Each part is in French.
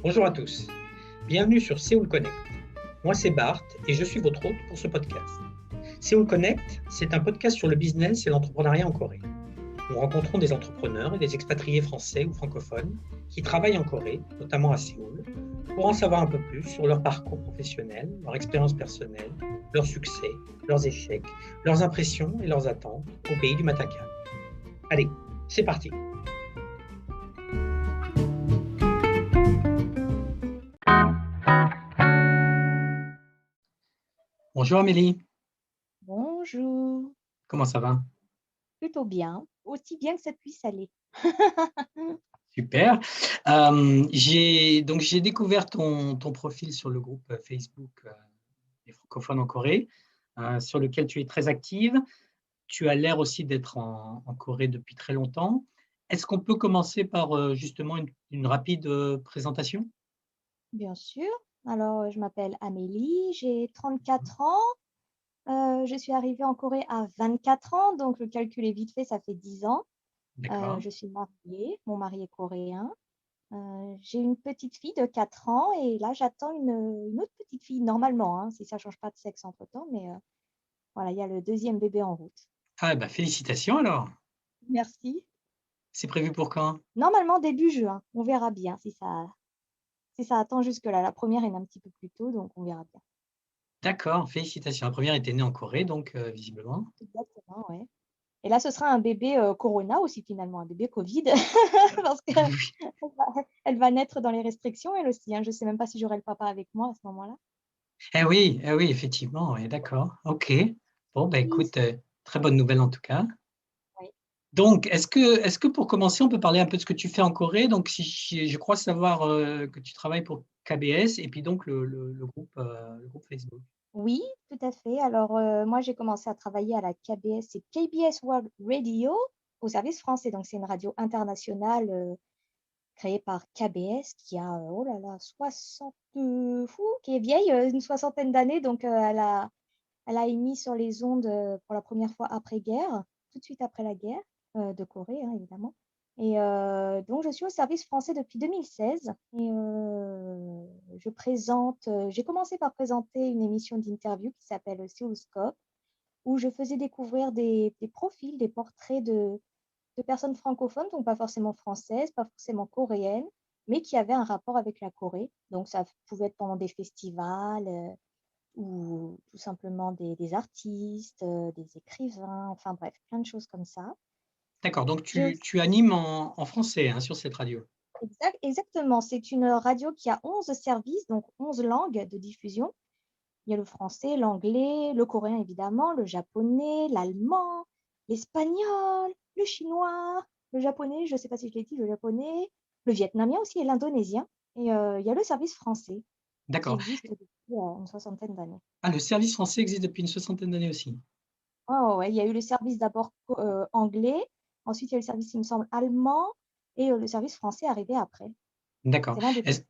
Bonjour à tous, bienvenue sur Séoul Connect. Moi c'est Bart et je suis votre hôte pour ce podcast. Séoul Connect, c'est un podcast sur le business et l'entrepreneuriat en Corée. Nous rencontrons des entrepreneurs et des expatriés français ou francophones qui travaillent en Corée, notamment à Séoul, pour en savoir un peu plus sur leur parcours professionnel, leur expérience personnelle, leurs succès, leurs échecs, leurs impressions et leurs attentes au pays du matin calme. Allez, c'est parti! Bonjour Amélie, Bonjour, comment ça va? plutôt bien, aussi bien que ça puisse aller. Super. J'ai découvert ton profil sur le groupe Facebook des francophones en Corée, sur lequel tu es très active. Tu as l'air aussi d'être en Corée depuis très longtemps. Est-ce qu'on peut commencer par justement une rapide présentation? Bien sûr. Alors, je m'appelle Amélie, j'ai 34 ans. Je suis arrivée en Corée à 24 ans, donc le calcul est vite fait, ça fait 10 ans. D'accord. Je suis mariée, mon mari est coréen. J'ai une petite fille de 4 ans et là, j'attends une autre petite fille normalement, hein, si ça ne change pas de sexe entre-temps, mais voilà, il y a le deuxième bébé en route. Ah bah félicitations alors. Merci. C'est prévu pour quand? Normalement début juin, on verra bien si ça attend jusque-là. La première est née un petit peu plus tôt, donc on verra bien. D'accord, félicitations. La première était née en Corée, donc visiblement. Exactement, ouais. Et là, ce sera un bébé, corona aussi finalement, un bébé covid parce qu'elle va elle va naître dans les restrictions elle aussi, hein. Je sais même pas si j'aurai le papa avec moi à ce moment-là. Eh oui, effectivement, oui, d'accord. OK. Bon, bah Oui, écoute, très bonne nouvelle en tout cas. oui. Donc, est-ce que pour commencer, on peut parler un peu de ce que tu fais en Corée? Donc, si je crois savoir, que tu travailles pour KBS et puis donc le groupe Facebook. Oui, tout à fait. Alors, moi, j'ai commencé à travailler à la KBS, c'est KBS World Radio, au service français. Donc c'est une radio internationale, créée par KBS qui a, oh là là, 60, qui est vieille, une soixantaine d'années. Donc, elle a émis sur les ondes, pour la première fois après-guerre, tout de suite après la guerre, de Corée, hein, évidemment. Et donc je suis au service français depuis 2016 et j'ai commencé par présenter une émission d'interview qui s'appelle Séoulscope, où je faisais découvrir des profils, des portraits de personnes francophones, donc pas forcément françaises, pas forcément coréennes, mais qui avaient un rapport avec la Corée. Donc ça pouvait être pendant des festivals, ou tout simplement des artistes, des écrivains, enfin bref, plein de choses comme ça. D'accord, donc J'ai tu animes en français, hein, sur cette radio? exactement, c'est une radio qui a 11 services, donc 11 langues de diffusion. Il y a le français, l'anglais, le coréen évidemment, le japonais, l'allemand, l'espagnol, le chinois, le japonais, je ne sais pas si je l'ai dit, le japonais, le vietnamien aussi et l'indonésien. Et il y a le service français qui D'accord. existe depuis, une soixantaine d'années. Ah, le service français existe depuis une soixantaine d'années aussi? Ouais, ouais, ouais, il y a eu le service d'abord anglais, ensuite il y a eu le service, il me semble, allemand et le service français est arrivé après. D'accord. C'est l'un des Est-ce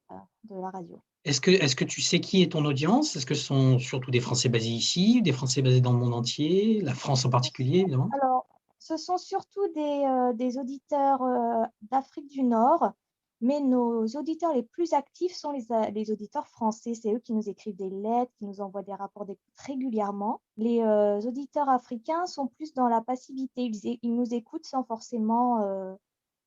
premiers de la radio. est-ce que tu sais qui est ton audience? Est-ce que ce sont surtout des Français basés ici, des Français basés dans le monde entier, la France en particulier évidemment? Alors, ce sont surtout des auditeurs, d'Afrique du Nord, mais nos auditeurs les plus actifs sont les auditeurs français. C'est eux qui nous écrivent des lettres, qui nous envoient des rapports d'écoute régulièrement. Les, auditeurs africains sont plus dans la passivité. Ils nous écoutent sans forcément,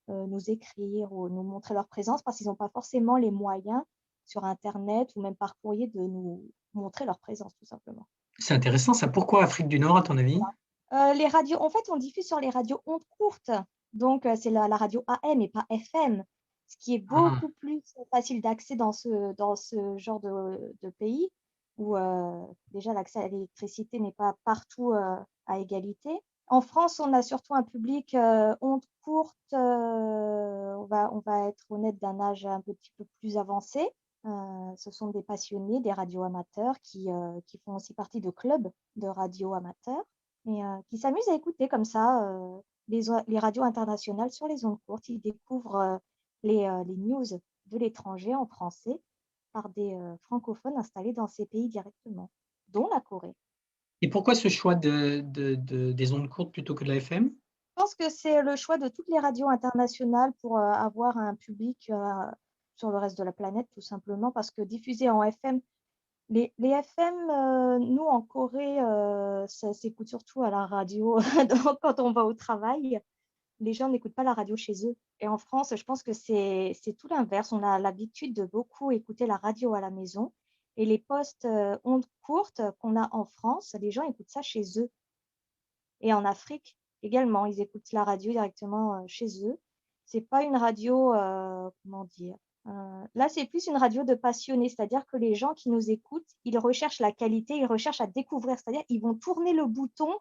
nous écrire ou nous montrer leur présence parce qu'ils n'ont pas forcément les moyens sur internet ou même par courrier de nous montrer leur présence tout simplement. C'est intéressant ça. Pourquoi Afrique du Nord à ton avis? Les radios en fait, on diffuse sur les radios ondes courtes, donc c'est la radio AM et pas FM, ce qui est Ah, beaucoup plus facile d'accès dans ce genre de pays où, déjà l'accès à l'électricité n'est pas partout, à égalité. En France, on a surtout un public, ondes courtes, on va être honnête, d'un âge un petit peu plus avancé. Ce sont des passionnés, des radioamateurs qui font aussi partie de clubs de radio amateurs et qui s'amusent à écouter comme ça, les radios internationales sur les ondes courtes. Ils découvrent, les news de l'étranger en français par des, francophones installés dans ces pays directement, dont la Corée. et pourquoi ce choix des ondes courtes plutôt que de la FM? Je pense que c'est le choix de toutes les radios internationales pour, avoir un public, sur le reste de la planète, tout simplement, parce que diffuser en FM, les FM, nous, en Corée, ça s'écoute surtout à la radio donc quand on va au travail. Les gens n'écoutent pas la radio chez eux. Et en France, je pense que c'est tout l'inverse. On a l'habitude de beaucoup écouter la radio à la maison. Et les postes ondes courtes qu'on a en France, les gens écoutent ça chez eux. Et en Afrique également, ils écoutent la radio directement chez eux. C'est pas une radio, comment dire, là, c'est plus une radio de passionnés, c'est-à-dire que les gens qui nous écoutent, ils recherchent la qualité, ils recherchent à découvrir, c'est-à-dire ils vont tourner le bouton.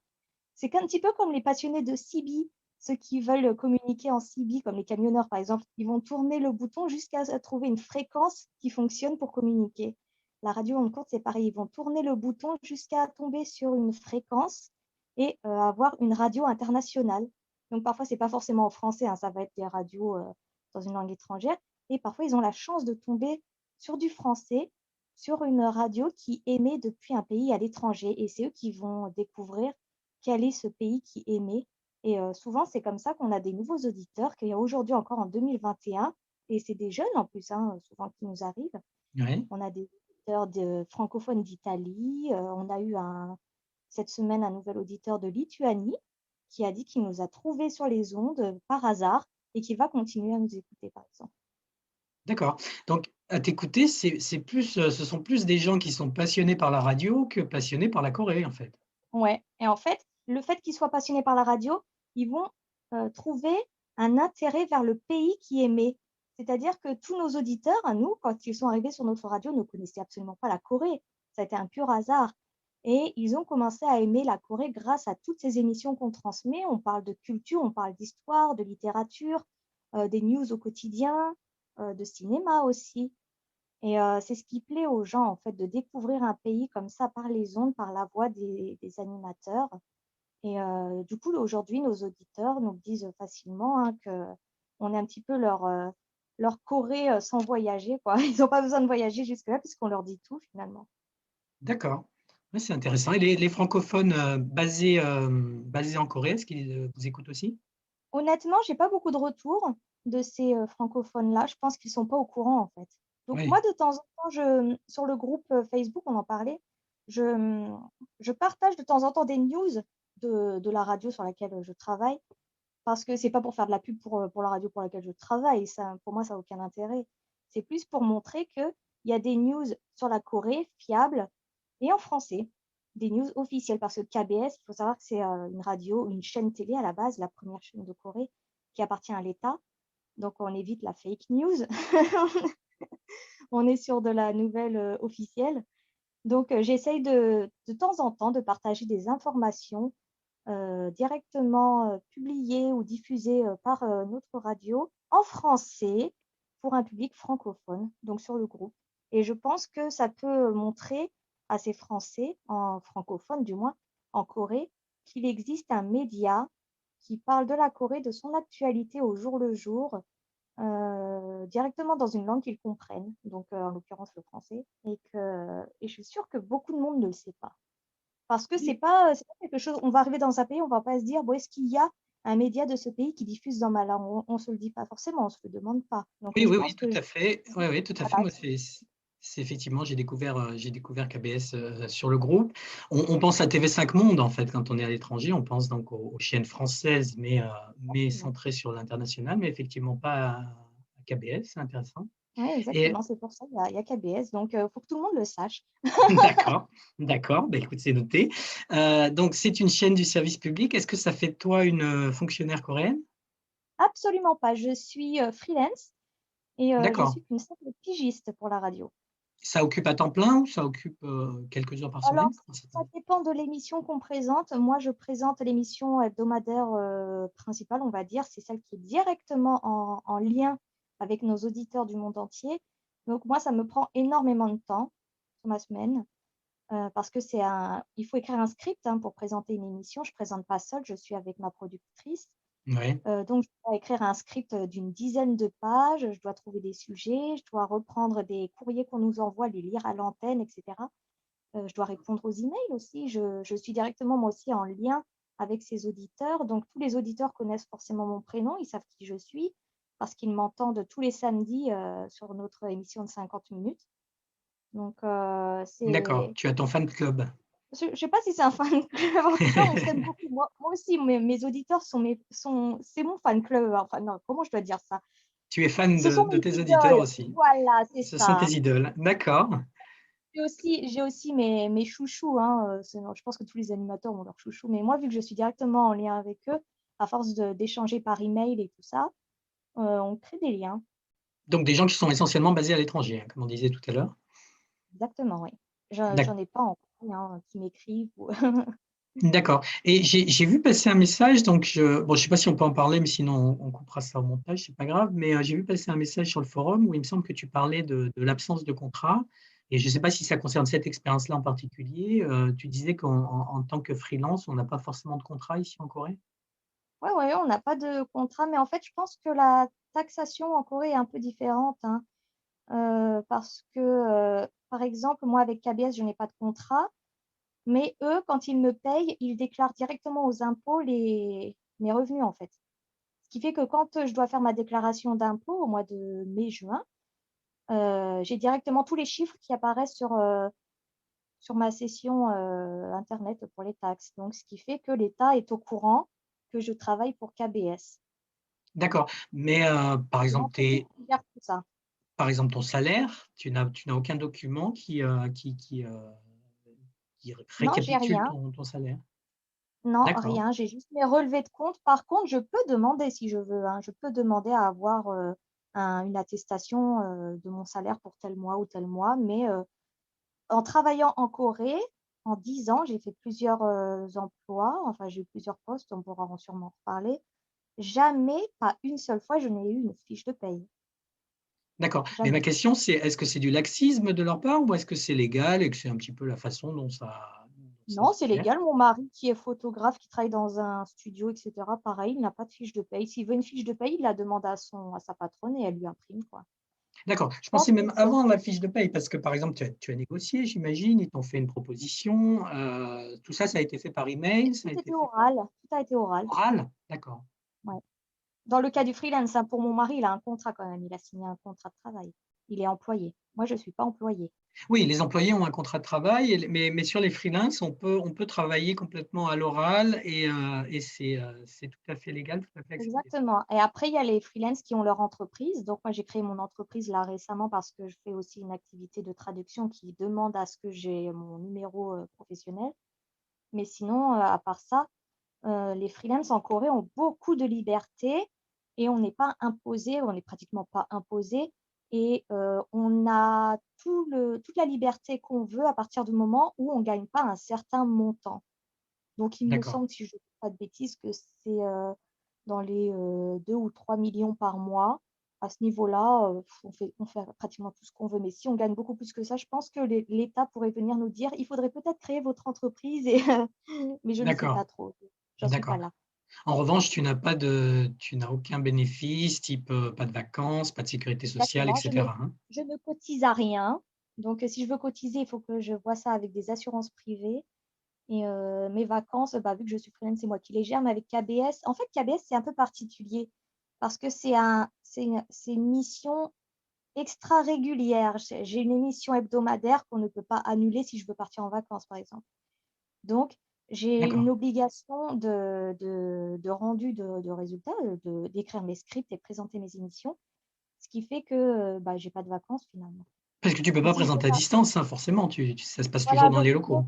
C'est un petit peu comme les passionnés de CB, ceux qui veulent communiquer en CB, comme les camionneurs par exemple, ils vont tourner le bouton jusqu'à trouver une fréquence qui fonctionne pour communiquer. La radio onde courte, c'est pareil, ils vont tourner le bouton jusqu'à tomber sur une fréquence et avoir une radio internationale. Donc parfois, ce n'est pas forcément en français, hein, ça va être des radios dans une langue étrangère. Et parfois, ils ont la chance de tomber sur du français, sur une radio qui émet depuis un pays à l'étranger. Et c'est eux qui vont découvrir quel est ce pays qui émet. Et souvent, c'est comme ça qu'on a des nouveaux auditeurs qu'il y a aujourd'hui encore en 2021. Et c'est des jeunes en plus, hein, souvent qui nous arrivent. Ouais. On a des auditeurs francophones d'Italie. On a eu cette semaine un nouvel auditeur de Lituanie qui a dit qu'il nous a trouvés sur les ondes par hasard et qui va continuer à nous écouter, par exemple. D'accord. Donc à t'écouter, c'est plus, ce sont plus des gens qui sont passionnés par la radio que passionnés par la Corée, en fait? Ouais, et en fait, le fait qu'ils soient passionnés par la radio, ils vont trouver un intérêt vers le pays qui émet. C'est-à-dire que tous nos auditeurs, à nous, quand ils sont arrivés sur notre radio, ne connaissaient absolument pas la Corée. Ça a été un pur hasard. Et ils ont commencé à aimer la Corée grâce à toutes ces émissions qu'on transmet. On parle de culture, on parle d'histoire, de littérature, des news au quotidien, de cinéma aussi. Et c'est ce qui plaît aux gens, en fait, de découvrir un pays comme ça par les ondes, par la voix des animateurs. Et du coup, aujourd'hui, nos auditeurs nous le disent facilement, hein, qu'on est un petit peu leur Corée sans voyager, quoi. Ils n'ont pas besoin de voyager jusque-là puisqu'on leur dit tout finalement. D'accord. Ouais, c'est intéressant et les francophones, basés en Corée, est-ce qu'ils, vous écoutent aussi? Honnêtement, j'ai pas beaucoup de retours de ces francophones-là. Je pense qu'ils sont pas au courant, en fait. Donc moi, Oui. de temps en temps, sur le groupe Facebook, on en parlait, je, je partage de temps en temps des news de la radio sur laquelle je travaille, parce que c'est pas pour faire de la pub pour la radio pour laquelle je travaille. Ça, pour moi, ça n'a aucun intérêt. C'est plus pour montrer qu'il y a des news sur la Corée fiables et en français, des news officielles. Parce que KBS, il faut savoir que c'est une radio, une chaîne télé à la base, la première chaîne de Corée qui appartient à l'État. Donc, on évite la fake news. On est sur de la nouvelle officielle. Donc, j'essaye de temps en temps de partager des informations directement publiées ou diffusées par notre radio en français pour un public francophone, donc sur le groupe. Et je pense que ça peut montrer à ces Français, en francophone du moins, en Corée, qu'il existe un média qui parle de la Corée, de son actualité au jour le jour, directement dans une langue qu'ils comprennent, donc en l'occurrence le français, et je suis sûre que beaucoup de monde ne le sait pas. Parce que c'est pas quelque chose, on va arriver dans un pays, on va pas se dire, bon, est-ce qu'il y a un média de ce pays qui diffuse dans ma langue? On se le dit pas forcément, on se le demande pas. Donc Oui, je oui, oui, pense tout que à fait. Oui, oui, tout à fait. voilà, Moi, c'est effectivement, j'ai découvert KBS, sur le groupe. On pense à TV5 Monde, en fait, quand on est à l'étranger, on pense donc aux chaînes françaises, mais exactement. centrées sur l'international, mais effectivement pas à KBS, c'est intéressant Ouais, et exactement, c'est pour ça qu'il y a KBS, donc il faut que tout le monde le sache. d'accord, d'accord, bah, écoute, c'est noté. Donc c'est une chaîne du service public. Est-ce que ça fait de toi une, fonctionnaire coréenne? Absolument pas, je suis freelance et je D'accord. suis qu'une simple pigiste pour la radio. Ça occupe à temps plein ou ça occupe, quelques heures par Alors, semaine? Comment ça se ça dépend de l'émission qu'on présente. Moi, je présente l'émission hebdomadaire principale, on va dire. C'est celle qui est directement en lien avec nos auditeurs du monde entier. Donc, moi, ça me prend énormément de temps sur ma semaine parce que il faut écrire un script hein, pour présenter une émission. Je ne présente pas seule, je suis avec ma productrice. Ouais. Donc, je dois écrire un script d'une dizaine de pages. Je dois trouver des sujets. Je dois reprendre des courriers qu'on nous envoie, les lire à l'antenne, etc. Je dois répondre aux emails aussi. Je suis directement, moi aussi, en lien avec ces auditeurs. Donc, tous les auditeurs connaissent forcément mon prénom, ils savent qui je suis. parce qu'ils m'entendent tous les samedis sur notre émission de 50 minutes. Donc, D'accord, c'est... tu as ton fan club. Je ne sais pas si c'est un fan club. En tout cas, on s'aime beaucoup. Moi aussi, mes auditeurs c'est mon fan club. Enfin, non, comment je dois dire ça? Tu es fan Ce sont de mes tes auditeurs idoles. aussi. Voilà, c'est Ce sont tes ça. idoles. D'accord. J'ai aussi mes chouchous. Hein. Je pense que tous les animateurs ont leurs chouchous. Mais moi, vu que je suis directement en lien avec eux, à force d'échanger par email et tout ça, on crée des liens. Donc des gens qui sont essentiellement basés à l'étranger, hein, comme on disait tout à l'heure. Exactement, oui. D'ac J'en ai pas encore hein, qui m'écrivent. D'accord, et j'ai vu passer un message, donc je sais pas si on peut en parler, mais sinon on coupera ça au montage, c'est pas grave, mais j'ai vu passer un message sur le forum où il me semble que tu parlais de l'absence de contrat et je sais pas si ça concerne cette expérience-là en particulier. Tu disais qu'en tant que freelance, on n'a pas forcément de contrat ici en Corée? Ouais, ouais, on n'a pas de contrat, mais en fait, je pense que la taxation en Corée est un peu différente, hein, parce que, par exemple, moi, avec KBS, je n'ai pas de contrat, mais eux, quand ils me payent, ils déclarent directement aux impôts mes revenus, en fait. Ce qui fait que quand je dois faire ma déclaration d'impôt au mois de mai-juin, j'ai directement tous les chiffres qui apparaissent sur ma session Internet pour les taxes. Donc, ce qui fait que l'État est au courant que je travaille pour KBS. D'accord, mais C'est l'entreprise qui gère tout ça. par exemple ton salaire, tu n'as aucun document qui Non, j'ai récapitule rien. ton salaire? Non, D'accord, rien. J'ai juste mes relevés de compte. Par contre, je peux demander si je veux, hein. Je peux demander à avoir une attestation de mon salaire pour tel mois ou tel mois. Mais en travaillant en Corée, en 10 ans, j'ai fait plusieurs emplois. Enfin, j'ai eu plusieurs postes. On pourra sûrement en reparler. Jamais, pas une seule fois, je n'ai eu une fiche de paye. d'accord, mais ma Jamais. question c'est, est-ce que c'est du laxisme de leur part ou est-ce que c'est légal et que c'est un petit peu la façon dont ça Non, se c'est gère? légal. Mon mari, qui est photographe, qui travaille dans un studio, etc., pareil, il n'a pas de fiche de paye. S'il veut une fiche de paye, il la demande à sa patronne et elle lui imprime, quoi. D'accord, je Je pensais pense que même avant la fiche de paye parce que, par exemple, tu as négocié, j'imagine, ils t'ont fait une proposition, tout ça, ça a été fait par email, ça a tout été était fait par oral. Tout a été oral. oral? D'accord. Ouais. Dans le cas du freelance, hein, pour mon mari, il a un contrat quand même. Il a signé un contrat de travail. Il est employé. Moi, je ne suis pas employée. Oui, les employés ont un contrat de travail, mais sur les freelances, on peut travailler complètement à l'oral et c'est tout à fait légal, tout à fait accepté. Exactement. Et après, il y a les freelances qui ont leur entreprise. Donc, moi, j'ai créé mon entreprise là récemment parce que je fais aussi une activité de traduction qui demande à ce que j'ai mon numéro professionnel. Mais sinon, à part ça, les freelances en Corée ont beaucoup de liberté et on n'est pas imposé, on n'est pratiquement pas imposé. Et on a toute la liberté qu'on veut à partir du moment où on ne gagne pas un certain montant. Donc, il me D'accord, semble, si je ne dis pas de bêtises, que c'est dans les 2 ou 3 millions par mois. À ce niveau-là, on fait pratiquement tout ce qu'on veut. Mais si on gagne beaucoup plus que ça, je pense que l'État pourrait venir nous dire, il faudrait peut-être créer votre entreprise. Mais je ne sais d'accord, pas trop. J'en suis pas d'accord. là. En revanche, tu n'as aucun bénéfice, type, pas de vacances, pas de sécurité sociale et Exactement. cetera, hein? Je ne cotise à rien. Donc, si je veux cotiser, il faut que je vois ça avec des assurances privées. Et mes vacances, bah, vu que je suis freelance, c'est moi qui les gère. Mais avec KBS, en fait, KBS, c'est un peu particulier parce que c'est une mission extra régulière. J'ai une émission hebdomadaire qu'on ne peut pas annuler si je veux partir en vacances, par exemple. Donc, j'ai une D'accord, obligation de rendu de résultats, d'écrire mes scripts et présenter mes émissions, ce qui fait que bah, je n'ai pas de vacances finalement. parce que tu peux Et pas si je veux présenter à pas, distance, hein, forcément, ça se passe toujours voilà, dans les locaux.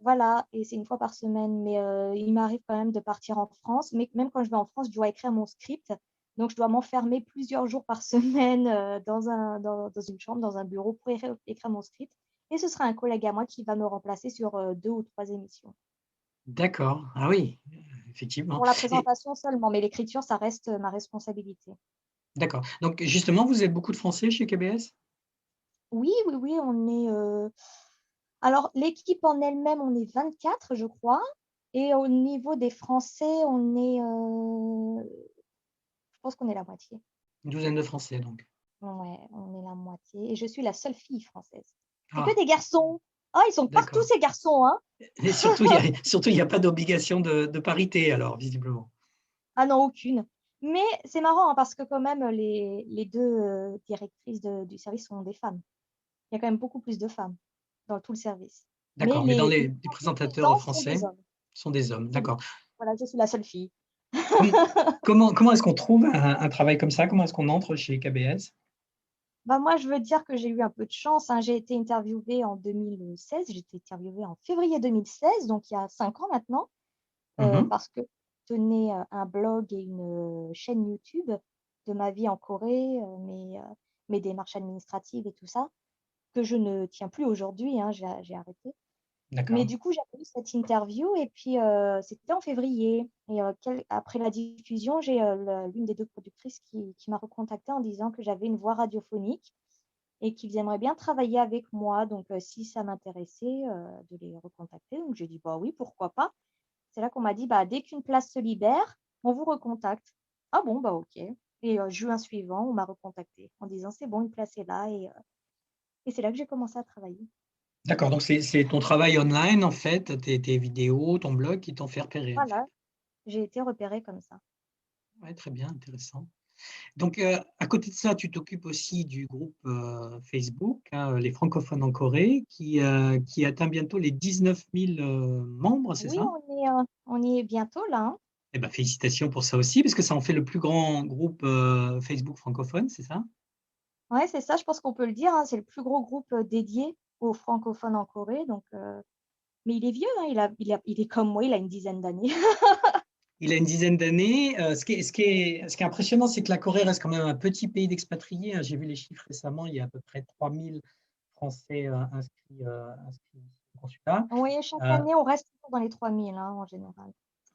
voilà, et c'est une fois par semaine. Mais il m'arrive quand même de partir en France. Mais même quand je vais en France, je dois écrire mon script. Donc, je dois m'enfermer plusieurs jours par semaine dans une chambre, dans un bureau pour écrire mon script. Et ce sera un collègue à moi qui va me remplacer sur 2 ou 3 émissions. D'accord, ah oui, effectivement Pour la et présentation seulement, mais l'écriture, ça reste ma responsabilité. d'accord, donc justement, vous êtes beaucoup de Français chez KBS? Oui, oui, oui, on est. Alors, l'équipe en elle-même, on est 24, je crois. Et au niveau des Français, je pense qu'on est la moitié. Une douzaine de Français donc. Ouais, on est la moitié. Et je suis la seule fille française. C'est que Ah, des garçons. Ah, ils sont partout, d'accord, ces garçons, hein. et surtout il y a pas d'obligation de parité alors visiblement? Ah non, aucune. Mais c'est marrant hein, parce que quand même, les deux directrices du service sont des femmes. Il y a quand même beaucoup plus de femmes dans tout le service. Mais D'accord, mais dans les les 50% présentateurs sont français, des hommes. sont des hommes. Sont des D'accord. hommes. Voilà, je suis la seule fille. Com- comment est-ce qu'on trouve un travail comme ça? Comment est-ce qu'on entre chez KBS? Bah, moi, je veux dire que j'ai eu un peu de chance, hein. J'ai été interviewée en 2016. J'ai été interviewée en février 2016, donc il y a 5 ans maintenant, Mhm. parce que je tenais un blog et une chaîne YouTube de ma vie en Corée, mes démarches administratives et tout ça, que je ne tiens plus aujourd'hui, hein, j'ai arrêté. Mais D'accord. du coup, j'avais eu cette interview et puis c'était en février. Et après la diffusion, j'ai l'une des deux productrices qui m'a recontactée en disant que j'avais une voix radiophonique et qu'ils aimeraient bien travailler avec moi. Donc, si ça m'intéressait, de les recontacter. Donc, j'ai dit, bah oui, pourquoi pas. C'est là qu'on m'a dit, bah, dès qu'une place se libère, on vous recontacte. Ah bon, bah ok. Et juin suivant, on m'a recontacté en disant, c'est bon, une place est là. Et c'est là que j'ai commencé à travailler. D'accord, donc c'est ton travail online, en fait, tes vidéos, ton blog qui t'ont fait repérer, en fait. Voilà, j'ai été repérée comme ça. Ouais, très bien, intéressant. Donc, à côté de ça, tu t'occupes aussi du groupe Facebook, hein, les francophones en Corée, qui atteint bientôt les 19 000 membres, c'est Oui, ça? on y est bientôt là, hein. Eh ben, félicitations pour ça aussi, parce que ça en fait le plus grand groupe Facebook francophone, c'est ça? Ouais, c'est ça, je pense qu'on peut le dire, hein. C'est le plus gros groupe dédié aux francophones en Corée. Donc, mais il est vieux, hein. Il est comme moi, il a une dizaine d'années. Il a une dizaine d'années. Ce qui est impressionnant, c'est que la Corée reste quand même un petit pays d'expatriés, hein. J'ai vu les chiffres récemment, il y a à peu près 3000 Français inscrits au consulat. Oui, chaque Euh, année, on reste toujours dans les 3000 hein, en général.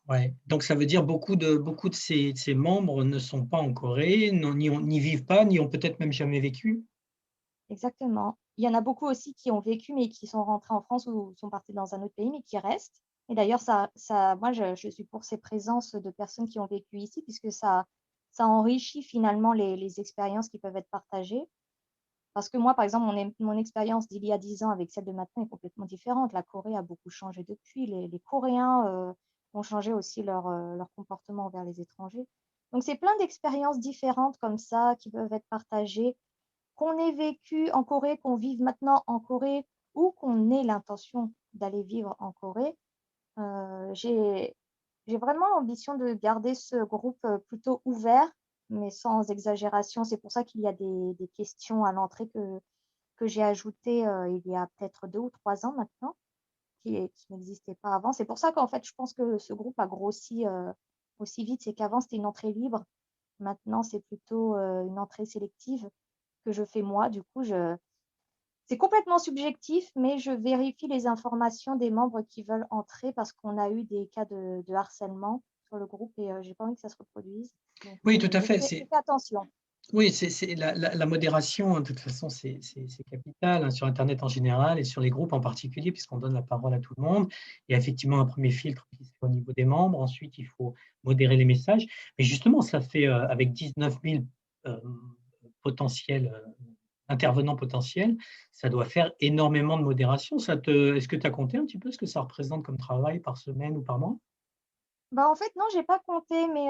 ouais. Donc, ça veut dire beaucoup de ces membres ne sont pas en Corée, n'y vivent pas, n'y ont peut-être même jamais vécu. Exactement. Il y en a beaucoup aussi qui ont vécu, mais qui sont rentrés en France ou sont partis dans un autre pays, mais qui restent. Et d'ailleurs, moi, je suis pour ces présences de personnes qui ont vécu ici, puisque ça enrichit finalement les expériences qui peuvent être partagées. Parce que moi, par exemple, mon expérience d'il y a 10 ans avec celle de maintenant est complètement différente. La Corée a beaucoup changé depuis. Les Coréens ont changé aussi leur comportement envers les étrangers. Donc, c'est plein d'expériences différentes comme ça qui peuvent être partagées, qu'on ait vécu en Corée, qu'on vive maintenant en Corée ou qu'on ait l'intention d'aller vivre en Corée. J'ai vraiment l'ambition de garder ce groupe plutôt ouvert, mais sans exagération. C'est pour ça qu'il y a des questions à l'entrée que j'ai ajoutées il y a peut-être 2 ou 3 ans maintenant, qui n'existaient pas avant. C'est pour ça qu'en fait, je pense que ce groupe a grossi aussi vite. C'est qu'avant, c'était une entrée libre. Maintenant, c'est plutôt une entrée sélective que je fais moi. Du coup, c'est complètement subjectif, mais je vérifie les informations des membres qui veulent entrer parce qu'on a eu des cas de harcèlement sur le groupe et j'ai pas envie que ça se reproduise. Donc, Oui, tout à fait. je fais attention. Oui, c'est la modération, hein, de toute façon, c'est capital, hein, sur Internet en général et sur les groupes en particulier, puisqu'on donne la parole à tout le monde. Il y a effectivement un premier filtre qui se fait au niveau des membres. Ensuite, il faut modérer les messages. Mais justement, ça fait avec 19 000 euh, potentiels intervenants potentiels, ça doit faire énormément de modération. Est-ce que tu as compté un petit peu ce que ça représente comme travail par semaine ou par mois? Bah, en fait, non, j'ai pas compté, mais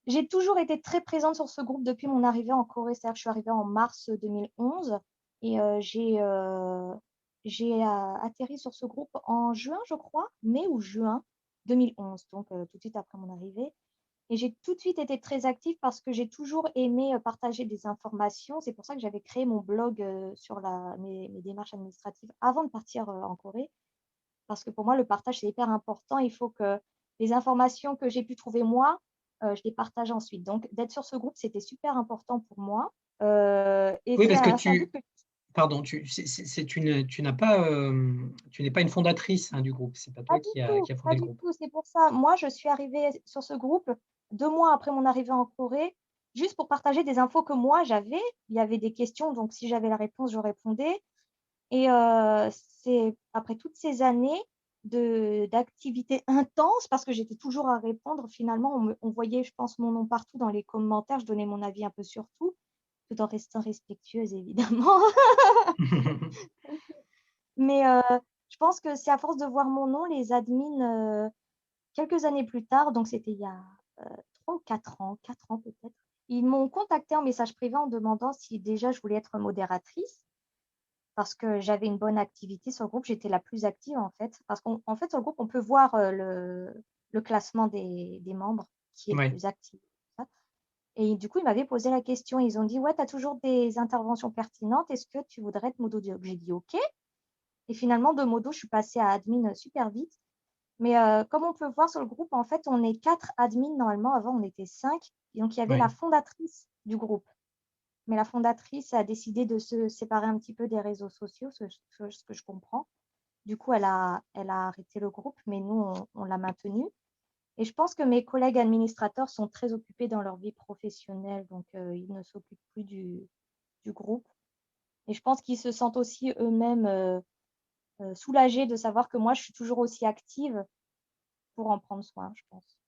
j'ai toujours été très présente sur ce groupe depuis mon arrivée en Corée. C'est-à-dire que je suis arrivée en mars 2011 et j'ai atterri sur ce groupe en juin, je crois, mai ou juin 2011, donc tout de suite après mon arrivée. Et j'ai tout de suite été très active parce que j'ai toujours aimé partager des informations. C'est pour ça que j'avais créé mon blog sur mes démarches administratives avant de partir en Corée. Parce que pour moi, le partage, c'est hyper important. Il faut que les informations que j'ai pu trouver moi, je les partage ensuite. Donc, d'être sur ce groupe, c'était super important pour moi. Et Oui, c'est parce que un groupe que pardon, tu n'es pas une fondatrice, hein, du groupe. C'est pas toi qui a pas fondé le du groupe. tout. C'est pour ça. Moi, je suis arrivée sur ce groupe 2 mois après mon arrivée en Corée, juste pour partager des infos que moi j'avais. Il y avait des questions, donc si j'avais la réponse, je répondais. Et c'est après toutes ces années d'activités intenses, parce que j'étais toujours à répondre, finalement, on voyait, je pense, mon nom partout dans les commentaires. Je donnais mon avis un peu sur tout, tout en restant respectueuse, évidemment. Mais je pense que c'est à force de voir mon nom, les admins quelques années plus tard, donc c'était il y a 3 ou 4 ans peut-être, ils m'ont contacté en message privé en demandant si déjà je voulais être modératrice parce que j'avais une bonne activité sur le groupe. J'étais la plus active en fait. Parce qu'en fait, sur le groupe, on peut voir le classement des membres qui est le Ouais. plus actif. Et du coup, ils m'avaient posé la question. Ils ont dit, ouais, tu as toujours des interventions pertinentes. Est-ce que tu voudrais être modo? J'ai dit, OK. Et finalement, de modo, je suis passée à admin super vite. Mais comme on peut voir sur le groupe, en fait, on est 4 admins normalement. Avant, on était 5. Et donc, il y avait Ouais. la fondatrice du groupe. Mais la fondatrice a décidé de se séparer un petit peu des réseaux sociaux, ce que je comprends. Du coup, elle a arrêté le groupe, mais nous, on l'a maintenu. Et je pense que mes collègues administrateurs sont très occupés dans leur vie professionnelle, donc ils ne s'occupent plus du groupe. Et je pense qu'ils se sentent aussi eux-mêmes soulagés de savoir que moi, je suis toujours aussi active pour en prendre soin, je pense.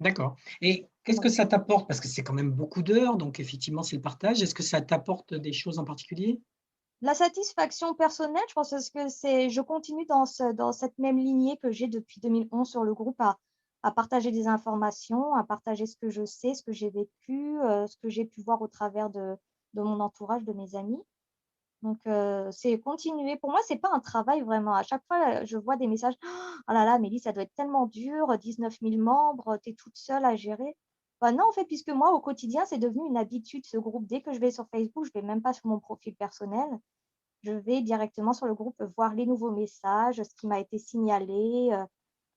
D'accord. Et qu'est-ce que Ouais. ça t'apporte? Parce que c'est quand même beaucoup d'heures, donc effectivement, c'est le partage. Est-ce que ça t'apporte des choses en particulier? La satisfaction personnelle, je pense que je continue dans cette même lignée que j'ai depuis 2011 sur le groupe à partager des informations, à partager ce que je sais, ce que j'ai vécu, ce que j'ai pu voir au travers de mon entourage, de mes amis. Donc, c'est continuer. Pour moi, c'est pas un travail vraiment. À chaque fois, je vois des messages. Oh là là, Mélie, ça doit être tellement dur, 19 000 membres, tu es toute seule à gérer. Bah non, en fait, puisque moi, au quotidien, c'est devenu une habitude, ce groupe. Dès que je vais sur Facebook, je vais même pas sur mon profil personnel. Je vais directement sur le groupe voir les nouveaux messages, ce qui m'a été signalé,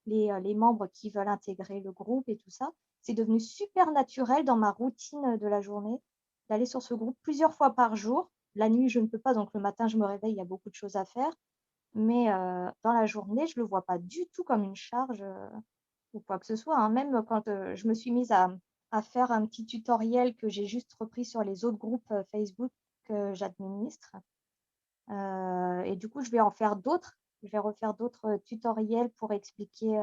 les membres qui veulent intégrer le groupe et tout ça. C'est devenu super naturel dans ma routine de la journée d'aller sur ce groupe plusieurs fois par jour. La nuit, je ne peux pas, donc le matin, je me réveille, il y a beaucoup de choses à faire. Mais dans la journée, je ne le vois pas du tout comme une charge ou quoi que ce soit, hein. Même quand je me suis mise à faire un petit tutoriel que j'ai juste repris sur les autres groupes Facebook que j'administre. Et du coup, je vais en faire d'autres. Je vais refaire d'autres tutoriels pour expliquer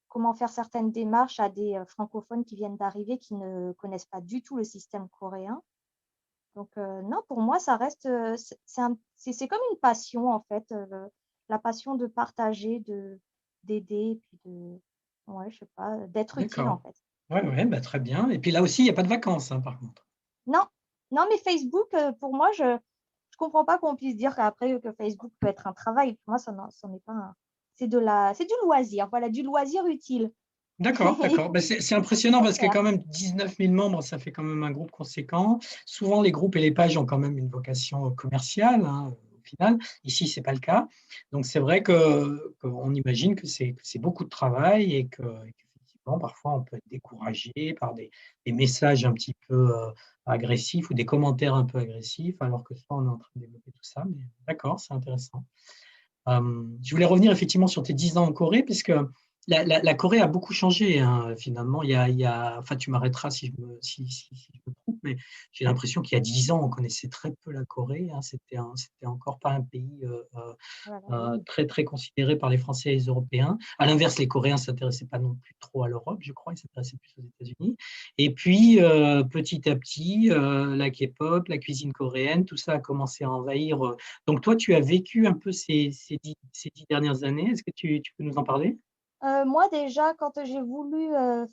comment faire certaines démarches à des francophones qui viennent d'arriver, qui ne connaissent pas du tout le système coréen. Donc, non, pour moi, ça reste, c'est comme une passion, en fait, la passion de partager, d'aider, puis ouais, je sais pas, d'être utile, en D'accord. fait. Ouais, ouais, bah, très bien. Et puis là aussi, il n'y a pas de vacances, hein, par contre. Non, non, mais Facebook, pour moi, je comprends pas qu'on puisse dire qu'après que Facebook peut être un travail. Pour moi, ça n'en est pas un. C'est du loisir, voilà, du loisir utile. D'accord, Il d'accord. faut, Bah, c'est il faut impressionnant bien parce que faire. quand même 19 000 membres, ça fait quand même un groupe conséquent. Souvent, les groupes et les pages ont quand même une vocation commerciale, hein, au final. Ici, ce n'est pas le cas. Donc, c'est vrai qu'on imagine que c'est beaucoup de travail et qu'effectivement, parfois, on peut être découragé par des messages un petit peu agressifs ou des commentaires un peu agressifs, alors que soit on est en train de développer tout ça. Mais d'accord, c'est intéressant. Je voulais revenir effectivement sur tes 10 ans en Corée, puisque la Corée a beaucoup changé, hein, finalement. Enfin, tu m'arrêteras si je me trompe, mais j'ai l'impression qu'il y a 10 ans, on connaissait très peu la Corée, hein. C'était encore pas un pays Voilà, oui. très, très considéré par les Français et les Européens. À l'inverse, les Coréens ne s'intéressaient pas non plus trop à l'Europe, je crois, ils s'intéressaient plus aux États-Unis. Et puis, petit à petit, la K-pop, la cuisine coréenne, tout ça a commencé à envahir. Donc, toi, tu as vécu un peu ces 10 dernières années. Est-ce que tu peux nous en parler? Moi, déjà, quand j'ai voulu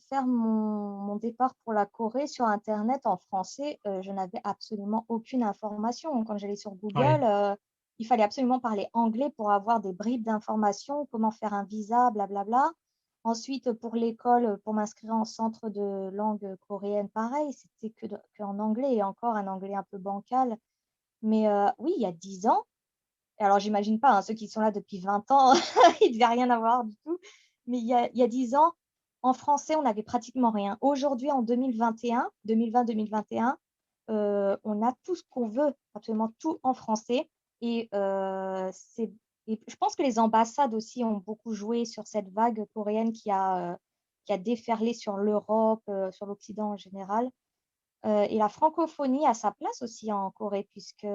faire mon départ pour la Corée sur Internet en français, je n'avais absolument aucune information. Quand j'allais sur Oui, Google, il fallait absolument parler anglais pour avoir des bribes d'informations, comment faire un visa, blablabla. Ensuite, pour l'école, pour m'inscrire en centre de langue coréenne, pareil, c'était qu'en anglais et encore un anglais un peu bancal. Mais oui, il y a 10 ans, et alors j'imagine pas, hein, ceux qui sont là depuis 20 ans, ils ne devaient rien avoir du tout. Mais il y a 10 ans, en français, on n'avait pratiquement rien. Aujourd'hui, en 2021, 2020-2021, on a tout ce qu'on veut, absolument tout en français. Et, et je pense que les ambassades aussi ont beaucoup joué sur cette vague coréenne qui a déferlé sur l'Europe, sur l'Occident en général. Et la francophonie a sa place aussi en Corée, puisque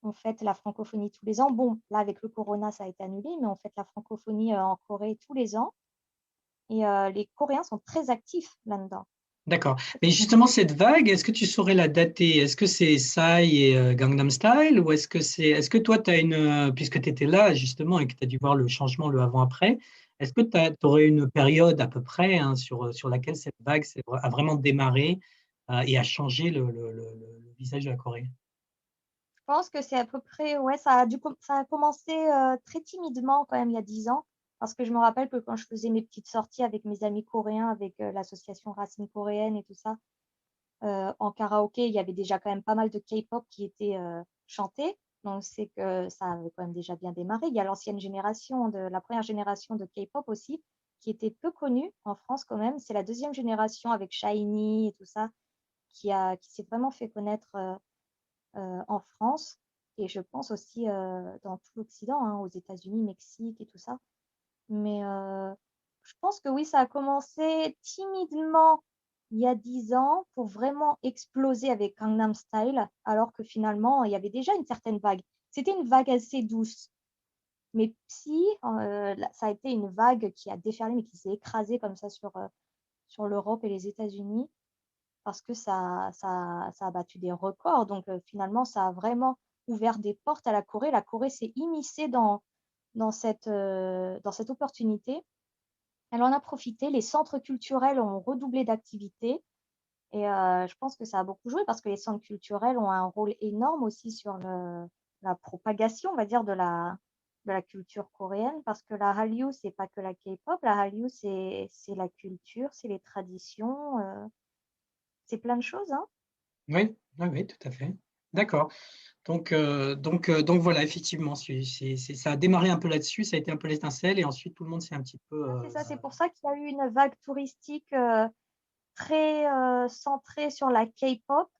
on fête la francophonie tous les ans. Bon, là, avec le corona, ça a été annulé, mais on fête la francophonie en Corée tous les ans. Et les Coréens sont très actifs là-dedans. d'accord. Très, Mais très justement, actifs. cette vague, est-ce que tu saurais la dater? Est-ce que c'est Psy et Gangnam Style ou est-ce que toi, tu as puisque tu étais là justement et que tu as dû voir le changement, le avant-après, Est-ce que tu aurais une période à peu près hein, sur laquelle cette vague a vraiment démarré et a changé le visage de la Corée? Je pense que c'est à peu près, ouais, ça a commencé très timidement quand même il y a 10 ans, parce que je me rappelle que quand je faisais mes petites sorties avec mes amis coréens, avec l'association Racines coréennes et tout ça, en karaoké, il y avait déjà quand même pas mal de K-pop qui étaient chantés. Donc, c'est que ça avait quand même déjà bien démarré. Il y a l'ancienne génération, la première génération de K-pop aussi, qui était peu connue en France quand même. C'est la deuxième génération avec SHINee et tout ça qui s'est vraiment fait connaître en France et je pense aussi dans tout l'Occident, hein, aux États-Unis, Mexique et tout ça. Mais je pense que oui, ça a commencé timidement il y a 10 ans pour vraiment exploser avec Gangnam Style, alors que finalement, il y avait déjà une certaine vague. C'était une vague assez douce. Mais Psy, ça a été une vague qui a déferlé, mais qui s'est écrasée comme ça sur l'Europe et les États-Unis parce que ça a battu des records. Donc, finalement, ça a vraiment ouvert des portes à la Corée. La Corée s'est immiscée dans cette opportunité. Elle en a profité. Les centres culturels ont redoublé d'activité. Et je pense que ça a beaucoup joué parce que les centres culturels ont un rôle énorme aussi sur la propagation, on va dire, de la culture coréenne. Parce que la Hallyu, c'est pas que la K-pop. La Hallyu, c'est la culture, c'est les traditions, c'est plein de choses, hein. Oui, oui, oui, tout à fait. D'accord. Donc voilà, effectivement, ça a démarré un peu là-dessus, ça a été un peu l'étincelle, et ensuite tout le monde s'est un petit peu. Ouais, c'est ça, c'est pour ça qu'il y a eu une vague touristique très centrée sur la K-pop,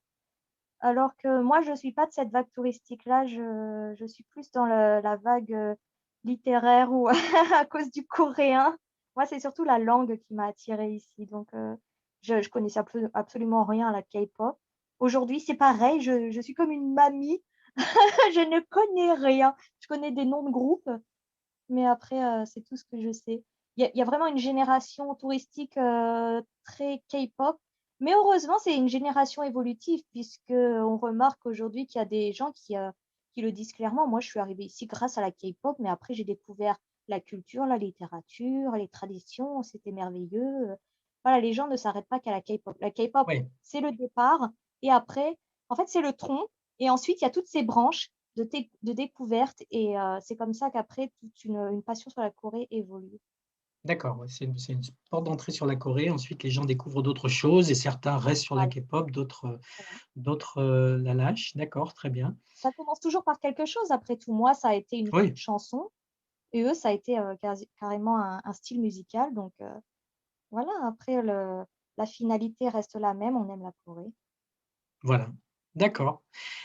alors que moi, je ne suis pas de cette vague touristique-là, je suis plus dans la vague littéraire ou à cause du coréen. Moi, c'est surtout la langue qui m'a attirée ici, donc je ne connaissais absolument rien à la K-pop. Aujourd'hui, c'est pareil, je suis comme une mamie, je ne connais rien. Je connais des noms de groupes, mais après, c'est tout ce que je sais. Il y a vraiment une génération touristique très K-pop, mais heureusement, c'est une génération évolutive, puisqu'on remarque aujourd'hui qu'il y a des gens qui le disent clairement. Moi, je suis arrivée ici grâce à la K-pop, mais après, j'ai découvert la culture, la littérature, les traditions, c'était merveilleux. Voilà, les gens ne s'arrêtent pas qu'à la K-pop. La K-pop, Oui, c'est le départ, et après, en fait, c'est le tronc, et ensuite, il y a toutes ces branches de découverte. Et c'est comme ça qu'après, toute une passion sur la Corée évolue. d'accord. Ouais, c'est une porte d'entrée sur la Corée. Ensuite, les gens découvrent d'autres choses et certains restent sur la Voilà, K-pop, voilà. d'autres la lâchent. D'accord, très bien. Ça commence toujours par quelque chose, après tout. Moi, ça a été une Oui, chanson et eux, ça a été carrément un style musical. Donc voilà, après, la finalité reste la même. On aime la Corée. voilà. D'accord.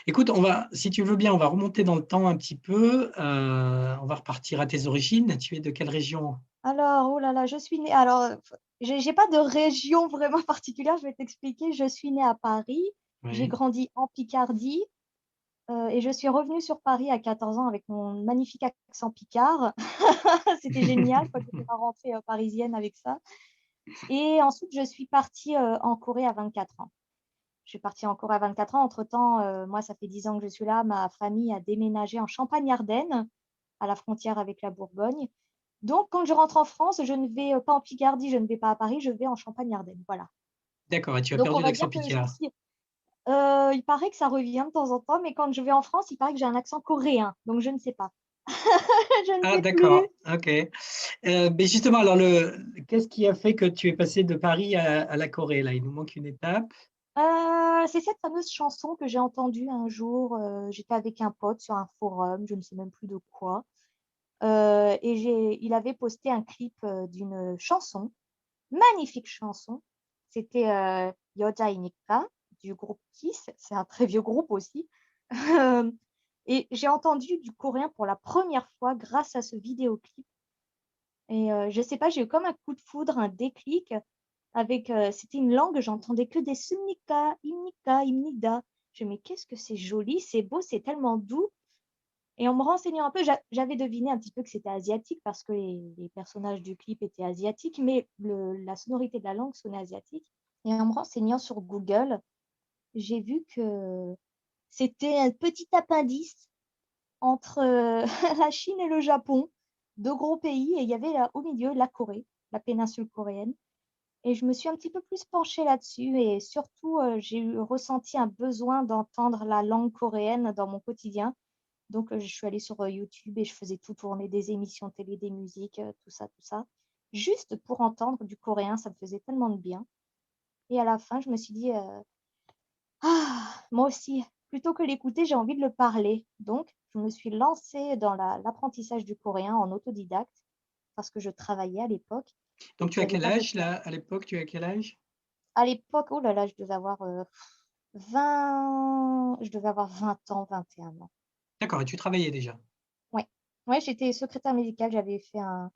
Écoute, si tu veux bien, on va remonter dans le temps un petit peu. On va repartir à tes origines. Tu es de quelle région? Alors, oh là là, je suis née. Alors, j'ai pas de région vraiment particulière, je vais t'expliquer. Je suis née à Paris, j'ai Oui, grandi en Picardie. Et je suis revenue sur Paris à 14 ans avec mon magnifique accent picard. C'était génial, quoi, j'étais la rentrée parisienne avec ça. Et ensuite, je suis partie en Corée à 24 ans. Je suis partie en Corée à 24 ans. Entre-temps, moi, ça fait 10 ans que je suis là. Ma famille a déménagé en Champagne-Ardenne, à la frontière avec la Bourgogne. Donc, quand je rentre en France, je ne vais pas en Picardie, je ne vais pas à Paris, je vais en Champagne-Ardenne. Voilà. d'accord. Et tu as Donc, on perdu va l'accent dire que picard. il paraît que ça revient de temps en temps, mais quand je vais en France, il paraît que j'ai un accent coréen. Donc, je ne sais pas. Je ne Ah, sais plus. d'accord. OK. Mais justement, alors, qu'est-ce qui a fait que tu es passé de Paris à la Corée, là? Il nous manque une étape. C'est cette fameuse chanson que j'ai entendue un jour. J'étais avec un pote sur un forum, je ne sais même plus de quoi. Et il avait posté un clip d'une chanson, magnifique chanson. C'était Yojainika du groupe Kiss. C'est un très vieux groupe aussi. Et j'ai entendu du coréen pour la première fois grâce à ce vidéoclip. Et je sais pas, j'ai eu comme un coup de foudre, un déclic avec, c'était une langue, j'entendais que des sumnika, imnika, imnida. Je me dis, mais qu'est-ce que c'est joli, c'est beau, c'est tellement doux. Et en me renseignant un peu, j'avais deviné un petit peu que c'était asiatique parce que les personnages du clip étaient asiatiques, mais la sonorité de la langue sonnait asiatique. Et en me renseignant sur Google, j'ai vu que c'était un petit appendice entre la Chine et le Japon. deux gros pays et il y avait là, au milieu la Corée, la péninsule coréenne. Et je me suis un petit peu plus penchée là-dessus et surtout, ressenti un besoin d'entendre la langue coréenne dans mon quotidien. Donc, je suis allée sur YouTube et je faisais tout tourner, des émissions télé, des musiques, tout ça. Juste pour entendre du coréen, ça me faisait tellement de bien. Et à la fin, je me suis dit, ah, moi aussi, plutôt que l'écouter, j'ai envie de le parler. Donc, je me suis lancée dans l'apprentissage du coréen en autodidacte parce que je travaillais à l'époque. Donc, tu as J'avais quel pas de âge, là, à l'époque, tu as quel âge? À l'époque, oh là là, je devais avoir 20 ans, 21 ans. D'accord, et tu travaillais déjà. Ouais. Ouais, j'étais secrétaire médicale, j'avais fait un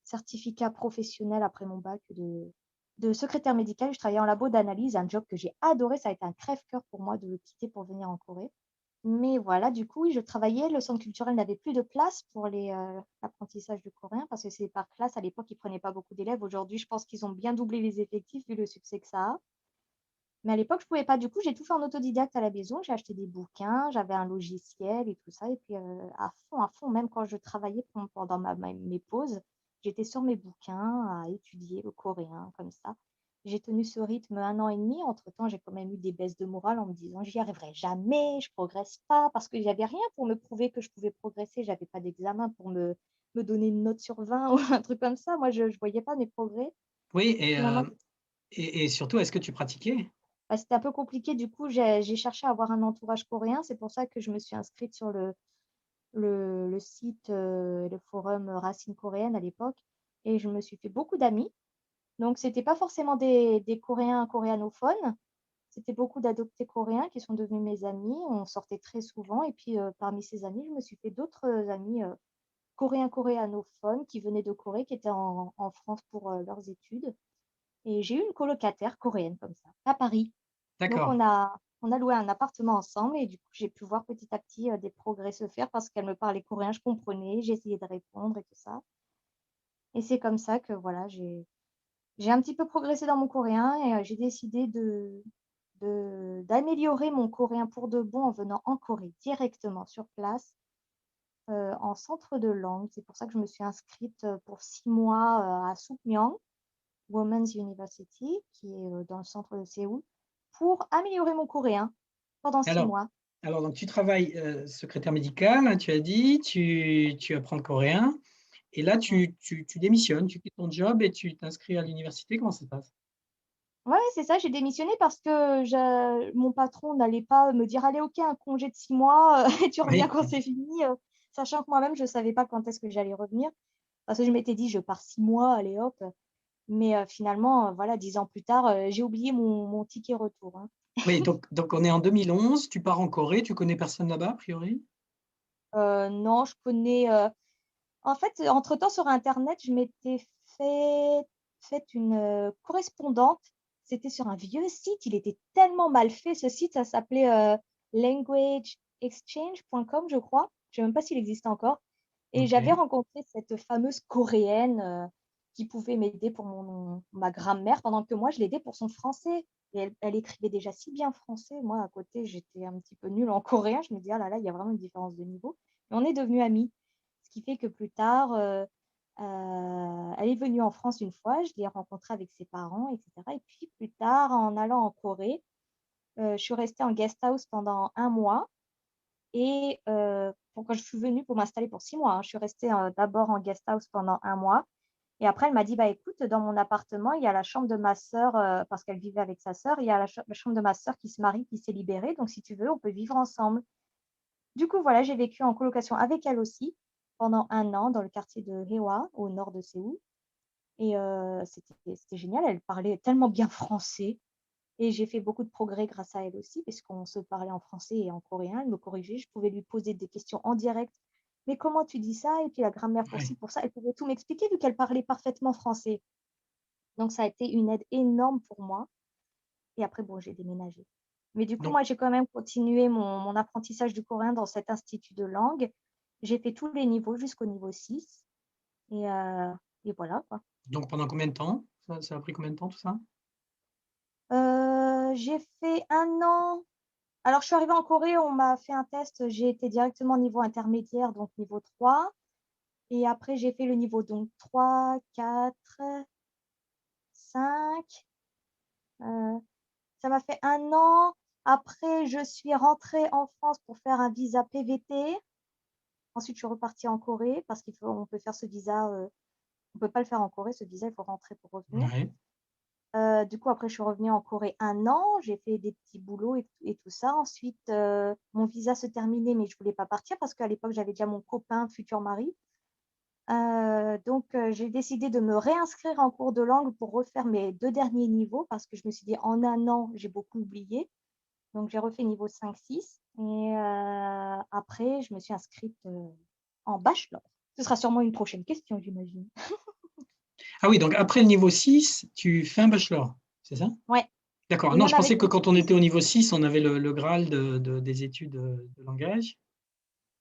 certificat professionnel après mon bac de secrétaire médicale. Je travaillais en labo d'analyse, un job que j'ai adoré. Ça a été un crève-cœur pour moi de le quitter pour venir en Corée. Mais voilà, du coup, oui, je travaillais. Le centre culturel n'avait plus de place pour l'apprentissage du coréen parce que c'est par classe. À l'époque, ils ne prenaient pas beaucoup d'élèves. Aujourd'hui, je pense qu'ils ont bien doublé les effectifs vu le succès que ça a. Mais à l'époque, je pouvais pas. Du coup, j'ai tout fait en autodidacte à la maison. J'ai acheté des bouquins, j'avais un logiciel et tout ça. Et puis, à fond, même quand je travaillais pendant mes pauses, j'étais sur mes bouquins à étudier le coréen comme ça. J'ai tenu ce rythme 1 an et demi. Entre-temps, j'ai quand même eu des baisses de morale en me disant, j'y arriverai jamais, je progresse pas, parce qu'il n'y avait rien pour me prouver que je pouvais progresser. J'avais pas d'examen pour me donner une note sur 20 ou un truc comme ça. Moi, je voyais pas mes progrès. Oui, Finalement, et surtout, est-ce que tu pratiquais? bah, c'était un peu compliqué. Du coup, j'ai cherché à avoir un entourage coréen. C'est pour ça que je me suis inscrite sur le site, le forum Racine coréenne à l'époque. Et je me suis fait beaucoup d'amis. Donc, ce n'était pas forcément des Coréens coréanophones. C'était beaucoup d'adoptés coréens qui sont devenus mes amis. On sortait très souvent. Et puis, parmi ces amis, je me suis fait d'autres amis coréens coréanophones qui venaient de Corée, qui étaient en France pour leurs études. Et j'ai eu une colocataire coréenne comme ça, à Paris. Donc, D'accord. on a loué un appartement ensemble et du coup, j'ai pu voir petit à petit des progrès se faire parce qu'elle me parlait coréen, je comprenais, j'ai essayé de répondre et tout ça. Et c'est comme ça que voilà, j'ai un petit peu progressé dans mon coréen et j'ai décidé d'améliorer mon coréen pour de bon en venant en Corée directement sur place en centre de langue. C'est pour ça que je me suis inscrite pour 6 mois à Sookmyong Women's University, qui est dans le centre de Séoul, pour améliorer mon coréen pendant six Alors, mois. alors donc, tu travailles secrétaire médical, hein, tu as dit, tu apprends le coréen, et là, Mm. tu démissionnes, tu quittes ton job et tu t'inscris à l'université. Comment ça se passe? Ouais, c'est ça, j'ai démissionné parce que mon patron n'allait pas me dire, allez, ok, un congé de 6 mois, et tu reviens Oui. quand c'est fini, sachant que moi-même, je ne savais pas quand est-ce que j'allais revenir. Parce que je m'étais dit, je pars 6 mois, allez hop. Mais finalement, voilà, 10 ans plus tard, j'ai oublié mon ticket retour, hein. Oui, donc on est en 2011, tu pars en Corée, tu connais personne là-bas, a priori? Non, je connais. En fait, entre-temps, sur Internet, je m'étais fait une correspondante. C'était sur un vieux site. Il était tellement mal fait, ce site. Ça s'appelait languageexchange.com, je crois. Je ne sais même pas s'il existe encore. Et j'avais Ok. rencontré cette fameuse Coréenne qui pouvait m'aider pour ma grammaire, pendant que moi, je l'aidais pour son français. Et elle écrivait déjà si bien français. Moi, à côté, j'étais un petit peu nulle en coréen. Je me dis, ah là là, il y a vraiment une différence de niveau. Et on est devenus amis. Ce qui fait que plus tard, elle est venue en France une fois, je l'ai rencontrée avec ses parents, etc. Et puis plus tard, en allant en Corée, je suis restée en guest house pendant 1 mois. Et quand je suis venue pour m'installer pour 6 mois, hein, je suis restée d'abord en guest house pendant 1 mois. Et après, elle m'a dit, bah, écoute, dans mon appartement, il y a la chambre de ma sœur, parce qu'elle vivait avec sa sœur, il y a la chambre de ma sœur qui se marie, qui s'est libérée. Donc, si tu veux, on peut vivre ensemble. Du coup, voilà, j'ai vécu en colocation avec elle aussi pendant 1 an dans le quartier de Haewa, au nord de Séoul. Et c'était génial. Elle parlait tellement bien français. Et j'ai fait beaucoup de progrès grâce à elle aussi, puisqu'on se parlait en français et en coréen. Elle me corrigeait. Je pouvais lui poser des questions en direct. Mais comment tu dis ça? Et puis la grammaire pour ci, Ouais. pour ça. Elle pouvait tout m'expliquer vu qu'elle parlait parfaitement français. Donc ça a été une aide énorme pour moi. Et après, bon, j'ai déménagé. Mais du coup, Donc, moi, j'ai quand même continué mon apprentissage du coréen dans cet institut de langue. J'ai fait tous les niveaux jusqu'au niveau 6. Et, euh, et voilà, quoi. donc pendant combien de temps? Ça a pris combien de temps tout ça? J'ai fait 1 an. Alors, je suis arrivée en Corée, on m'a fait un test. J'ai été directement au niveau intermédiaire, donc niveau 3. Et après, j'ai fait le niveau donc 3, 4, 5. Ça m'a fait 1 an. Après, je suis rentrée en France pour faire un visa PVT. Ensuite, je suis repartie en Corée parce on peut faire ce visa. On peut pas le faire en Corée, ce visa, il faut rentrer pour revenir. Ouais. Du coup, après, je suis revenue en Corée 1 an. J'ai fait des petits boulots et tout ça. Ensuite, mon visa se terminait, mais je voulais pas partir parce qu'à l'époque, j'avais déjà mon copain, futur mari. Donc, j'ai décidé de me réinscrire en cours de langue pour refaire mes 2 derniers niveaux parce que je me suis dit, en 1 an, j'ai beaucoup oublié. Donc, j'ai refait niveau 5-6. Et après, je me suis inscrite en bachelor. Ce sera sûrement une prochaine question, j'imagine. Ah oui, donc après le niveau 6, tu fais un bachelor, c'est ça? Ouais. D'accord. Et Non, même je pensais avec que le quand on 6, était au niveau 6, on avait le Graal des études de langage.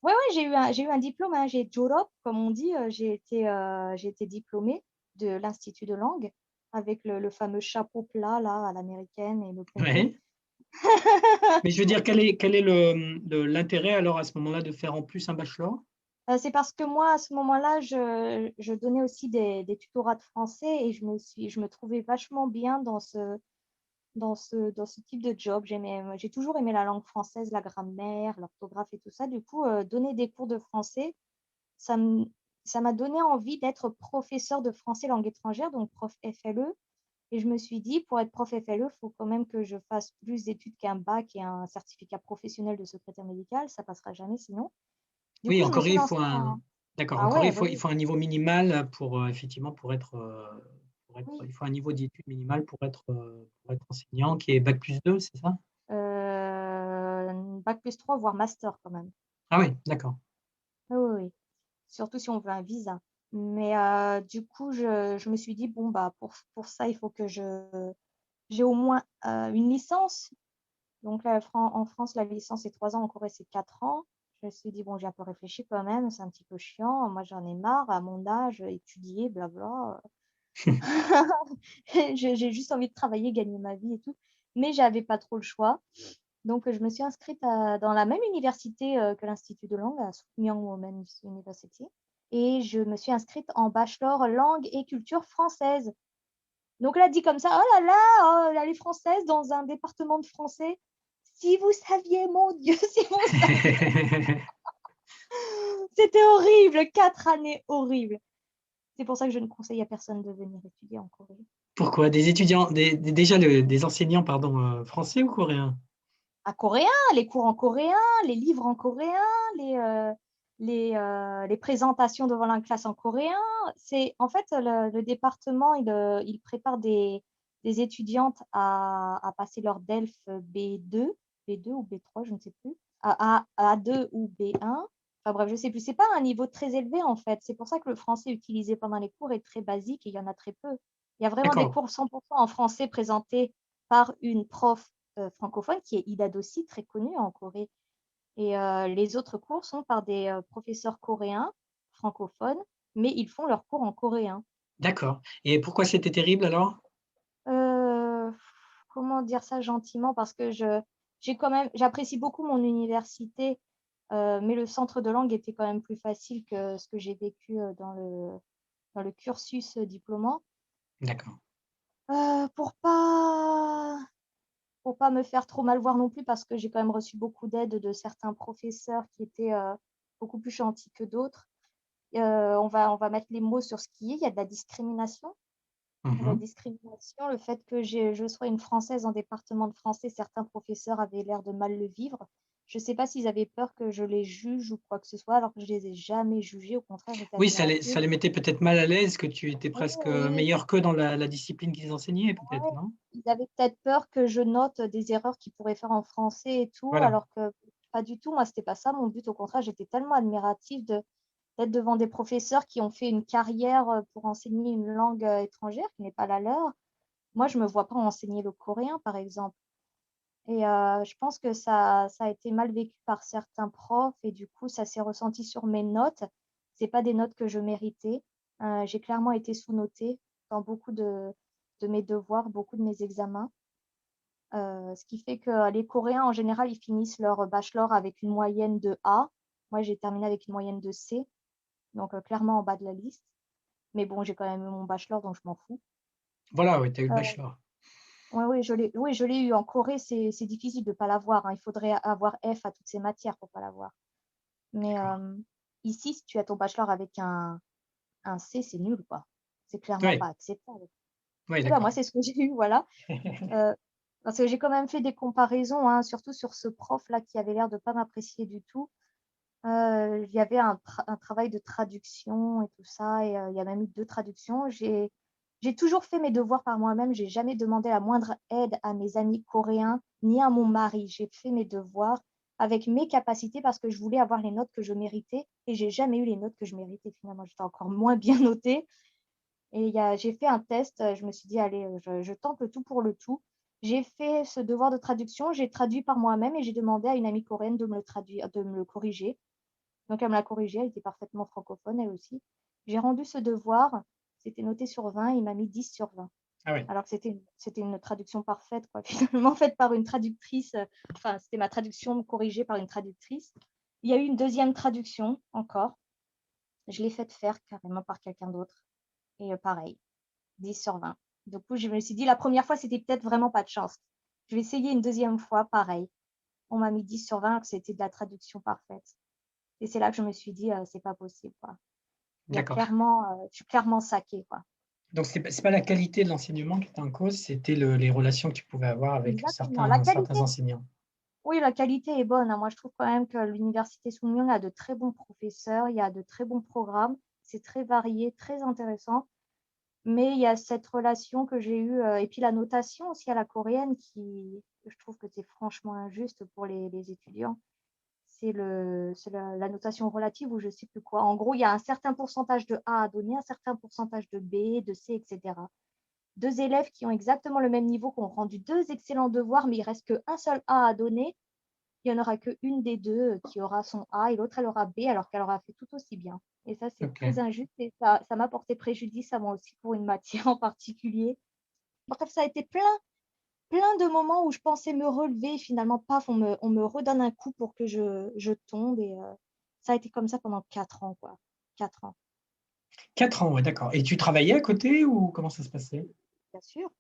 ouais, j'ai eu un diplôme, hein. J'ai 졸업, comme on dit. J'ai été diplômée de l'Institut de langue avec le fameux chapeau plat là, à l'américaine et le pompon. Ouais. Mais je veux dire, quel est l'intérêt alors à ce moment-là de faire en plus un bachelor? C'est parce que moi, à ce moment-là, je donnais aussi des tutorats de français et je me trouvais vachement bien dans ce type de job. J'ai toujours aimé la langue française, la grammaire, l'orthographe et tout ça. Du coup, donner des cours de français, ça m- ça m'a donné envie d'être professeur de français langue étrangère, donc prof FLE. Et je me suis dit, pour être prof FLE, il faut quand même que je fasse plus d'études qu'un bac et un certificat professionnel de secrétaire médical. Ça passera jamais sinon. Du Oui, coup, en je me Corée, suis lancée en... d'accord, en Ah Corée, ouais, bah il oui, faut un niveau minimal pour effectivement oui. il faut un niveau d'études minimal pour être enseignant qui est bac plus 2, c'est ça? Bac plus 3, voire master quand même. Ah oui, d'accord. Oui, oui, oui. Surtout si on veut un visa. Mais du coup, je me suis dit, bon, bah, pour ça, il faut que j'ai au moins une licence. Donc là, en France, la licence, c'est 3 ans. En Corée, c'est 4 ans. Je me suis dit, bon, j'ai un peu réfléchi quand même. C'est un petit peu chiant. Moi, j'en ai marre. À mon âge, étudier, blabla. J'ai juste envie de travailler, gagner ma vie et tout. Mais j'avais pas trop le choix. Donc, je me suis inscrite dans la même université que l'Institut de langue, à Soukmyang Women's University. Et je me suis inscrite en bachelor langue et culture française. Donc là, dit comme ça, oh là, les françaises dans un département de français. Si vous saviez, mon Dieu, si vous saviez. C'était horrible, 4 années horribles. C'est pour ça que je ne conseille à personne de venir étudier en Corée. Pourquoi? Des étudiants, déjà des enseignants, pardon, français ou coréens? À coréen, les cours en coréen, les livres en coréen, les présentations devant la classe en coréen. En fait, le département, il prépare des étudiantes à passer leur DELF B2 ou B3, je ne sais plus, A2 ou B1. Enfin bref, je ne sais plus. C'est pas un niveau très élevé en fait. C'est pour ça que le français utilisé pendant les cours est très basique et il y en a très peu. Il y a vraiment des D'accord. cours 100% en français présentés par une prof francophone qui est Ida Dossi, très connue en Corée. Et les autres cours sont par des professeurs coréens francophones, mais ils font leurs cours en coréen. D'accord. Et pourquoi c'était terrible alors? Euh, Comment dire ça gentiment? Parce que j'apprécie beaucoup mon université, mais le centre de langue était quand même plus facile que ce que j'ai vécu dans le cursus diplômant. D'accord. Pour pas me faire trop mal voir non plus, parce que j'ai quand même reçu beaucoup d'aide de certains professeurs qui étaient beaucoup plus gentils que d'autres. On va mettre les mots sur ce qui est. Il y a de la discrimination. La Mhm. discrimination, le fait que je sois une Française en département de français, certains professeurs avaient l'air de mal le vivre. Je ne sais pas s'ils avaient peur que je les juge ou quoi que ce soit, alors que je ne les ai jamais jugés. Au contraire, j'étais Oui, admirative. ça les mettait peut-être mal à l'aise, que tu étais Oui, presque oui. meilleur qu'eux dans la discipline qu'ils enseignaient, peut-être, Ouais. non? Ils avaient peut-être peur que je note des erreurs qu'ils pourraient faire en français et tout, Voilà. alors que pas du tout. Moi, c'était pas ça mon but. Au contraire, j'étais tellement admirative d'être devant des professeurs qui ont fait une carrière pour enseigner une langue étrangère qui n'est pas la leur. Moi, je me vois pas enseigner le coréen, par exemple. Et je pense que ça a été mal vécu par certains profs et du coup, ça s'est ressenti sur mes notes. C'est pas des notes que je méritais. J'ai clairement été sous-notée dans beaucoup de mes devoirs, beaucoup de mes examens. Ce qui fait que les Coréens, en général, ils finissent leur bachelor avec une moyenne de A. Moi, j'ai terminé avec une moyenne de C. Donc, clairement en bas de la liste. Mais bon, j'ai quand même eu mon bachelor, donc je m'en fous. Voilà, oui, tu as eu le Euh, bachelor. oui, je l'ai eu. En Corée, c'est difficile de ne pas l'avoir, hein. Il faudrait avoir F à toutes ces matières pour ne pas l'avoir. Mais D'accord. ici, si tu as ton bachelor avec un C, c'est nul, quoi. C'est clairement Oui, pas acceptable. oui, Et ben, moi, d'accord. c'est ce que j'ai eu, voilà. Euh, Parce que j'ai quand même fait des comparaisons, hein, surtout sur ce prof-là qui avait l'air de ne pas m'apprécier du tout. Il y avait un travail de traduction et tout ça, et il y a même eu 2 traductions. J'ai toujours fait mes devoirs par moi-même. J'ai jamais demandé la moindre aide à mes amis coréens ni à mon mari. J'ai fait mes devoirs avec mes capacités parce que je voulais avoir les notes que je méritais et j'ai jamais eu les notes que je méritais. Finalement, j'étais encore moins bien notée. Et j'ai fait un test. Je me suis dit, allez, je tente le tout pour le tout. J'ai fait ce devoir de traduction. J'ai traduit par moi-même et j'ai demandé à une amie coréenne de me le traduire, de me le corriger. Donc, elle me l'a corrigé, elle était parfaitement francophone, elle aussi. J'ai rendu ce devoir, c'était noté sur 20, il m'a mis 10 sur 20. Ah oui, Alors que c'était une traduction parfaite, quoi, finalement faite par une traductrice. Enfin, c'était ma traduction corrigée par une traductrice. Il y a eu une deuxième traduction encore. Je l'ai faite faire carrément par quelqu'un d'autre. Et pareil, 10 sur 20. Du coup, je me suis dit, la première fois, c'était peut-être vraiment pas de chance. Je vais essayer une deuxième fois, pareil. On m'a mis 10 sur 20, alors que c'était de la traduction parfaite. Et c'est là que je me suis dit, c'est pas possible, quoi. d'accord. Je suis clairement saquée, quoi. Donc, c'est pas la qualité de l'enseignement qui était en cause, c'était les relations que tu pouvais avoir avec Exactement. certains enseignants. Oui, la qualité est bonne, hein. Moi, je trouve quand même que l'université Soumyong a de très bons professeurs, il y a de très bons programmes, c'est très varié, très intéressant. Mais il y a cette relation que j'ai eue, et puis la notation aussi à la coréenne, je trouve que c'est franchement injuste pour les étudiants. C'est la notation relative ou je ne sais plus quoi. En gros, il y a un certain pourcentage de A à donner, un certain pourcentage de B, de C, etc. 2 élèves qui ont exactement le même niveau, qui ont rendu 2 excellents devoirs, mais il reste qu'un seul A à donner. Il n'y en aura qu'une des deux qui aura son A et l'autre, elle aura B, alors qu'elle aura fait tout aussi bien. Et ça, c'est Ok. très injuste et ça m'a porté préjudice à moi aussi pour une matière en particulier. Bref, ça a été plein de moments où je pensais me relever. Et finalement, paf, on me redonne un coup pour que je tombe. Et ça a été comme ça pendant 4 ans, quoi. 4 ans, 4 ans, ouais, d'accord. Et tu travaillais à côté ou comment ça se passait? bien sûr.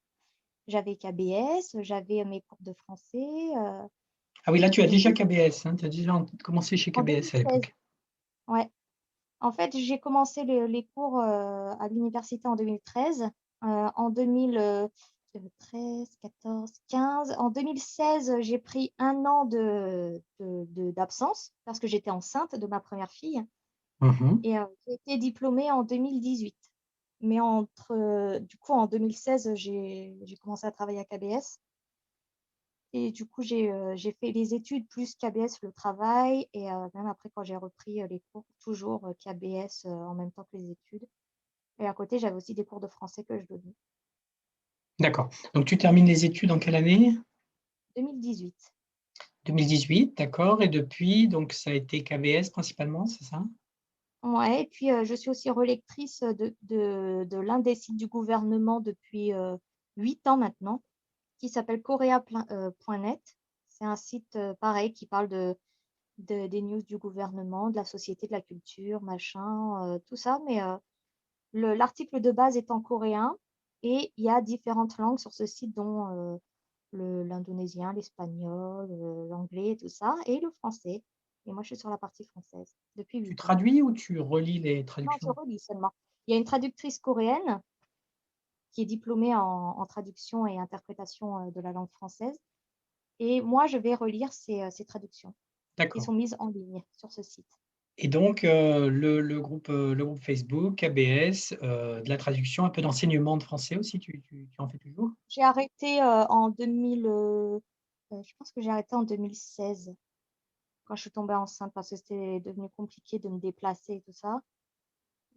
J'avais KBS, j'avais mes cours de français. Ah oui, là, tu as Et déjà KBS, hein, tu as déjà commencé chez en KBS à 2016, l'époque. ouais. En fait, j'ai commencé les cours à l'université en 2013. En 2013, 14, 15. En 2016, j'ai pris 1 an d'absence parce que j'étais enceinte de ma première fille. Mhm. Et j'ai été diplômée en 2018. Mais du coup, en 2016, j'ai commencé à travailler à KBS. Et du coup, j'ai fait les études plus KBS, le travail. Et même après, quand j'ai repris les cours, toujours KBS en même temps que les études. Et à côté, j'avais aussi des cours de français que je donnais. D'accord. Donc, tu termines les études en quelle année? 2018. 2018, d'accord. Et depuis, donc, ça a été KBS principalement, c'est ça? Ouais, et puis je suis aussi relectrice de l'un des sites du gouvernement depuis 8 ans maintenant, qui s'appelle korea.net. C'est un site pareil qui parle des news du gouvernement, de la société, de la culture, machin, tout ça. Mais l'article de base est en coréen et il y a différentes langues sur ce site, dont l'indonésien, l'espagnol, l'anglais, tout ça, et le français. Et moi, je suis sur la partie française depuis Tu 8 ans. traduis ou tu relis les Non, je traductions? relis seulement. Il y a une traductrice coréenne qui est diplômée en traduction et interprétation de la langue française. Et moi, je vais relire ces traductions qui D'accord. sont mises en ligne sur ce site. Et donc, le groupe Facebook, KBS, de la traduction, un peu d'enseignement de français aussi, tu en fais toujours? J'ai arrêté en 2000, je pense que j'ai arrêté en 2016 quand je suis tombée enceinte parce que c'était devenu compliqué de me déplacer et tout ça.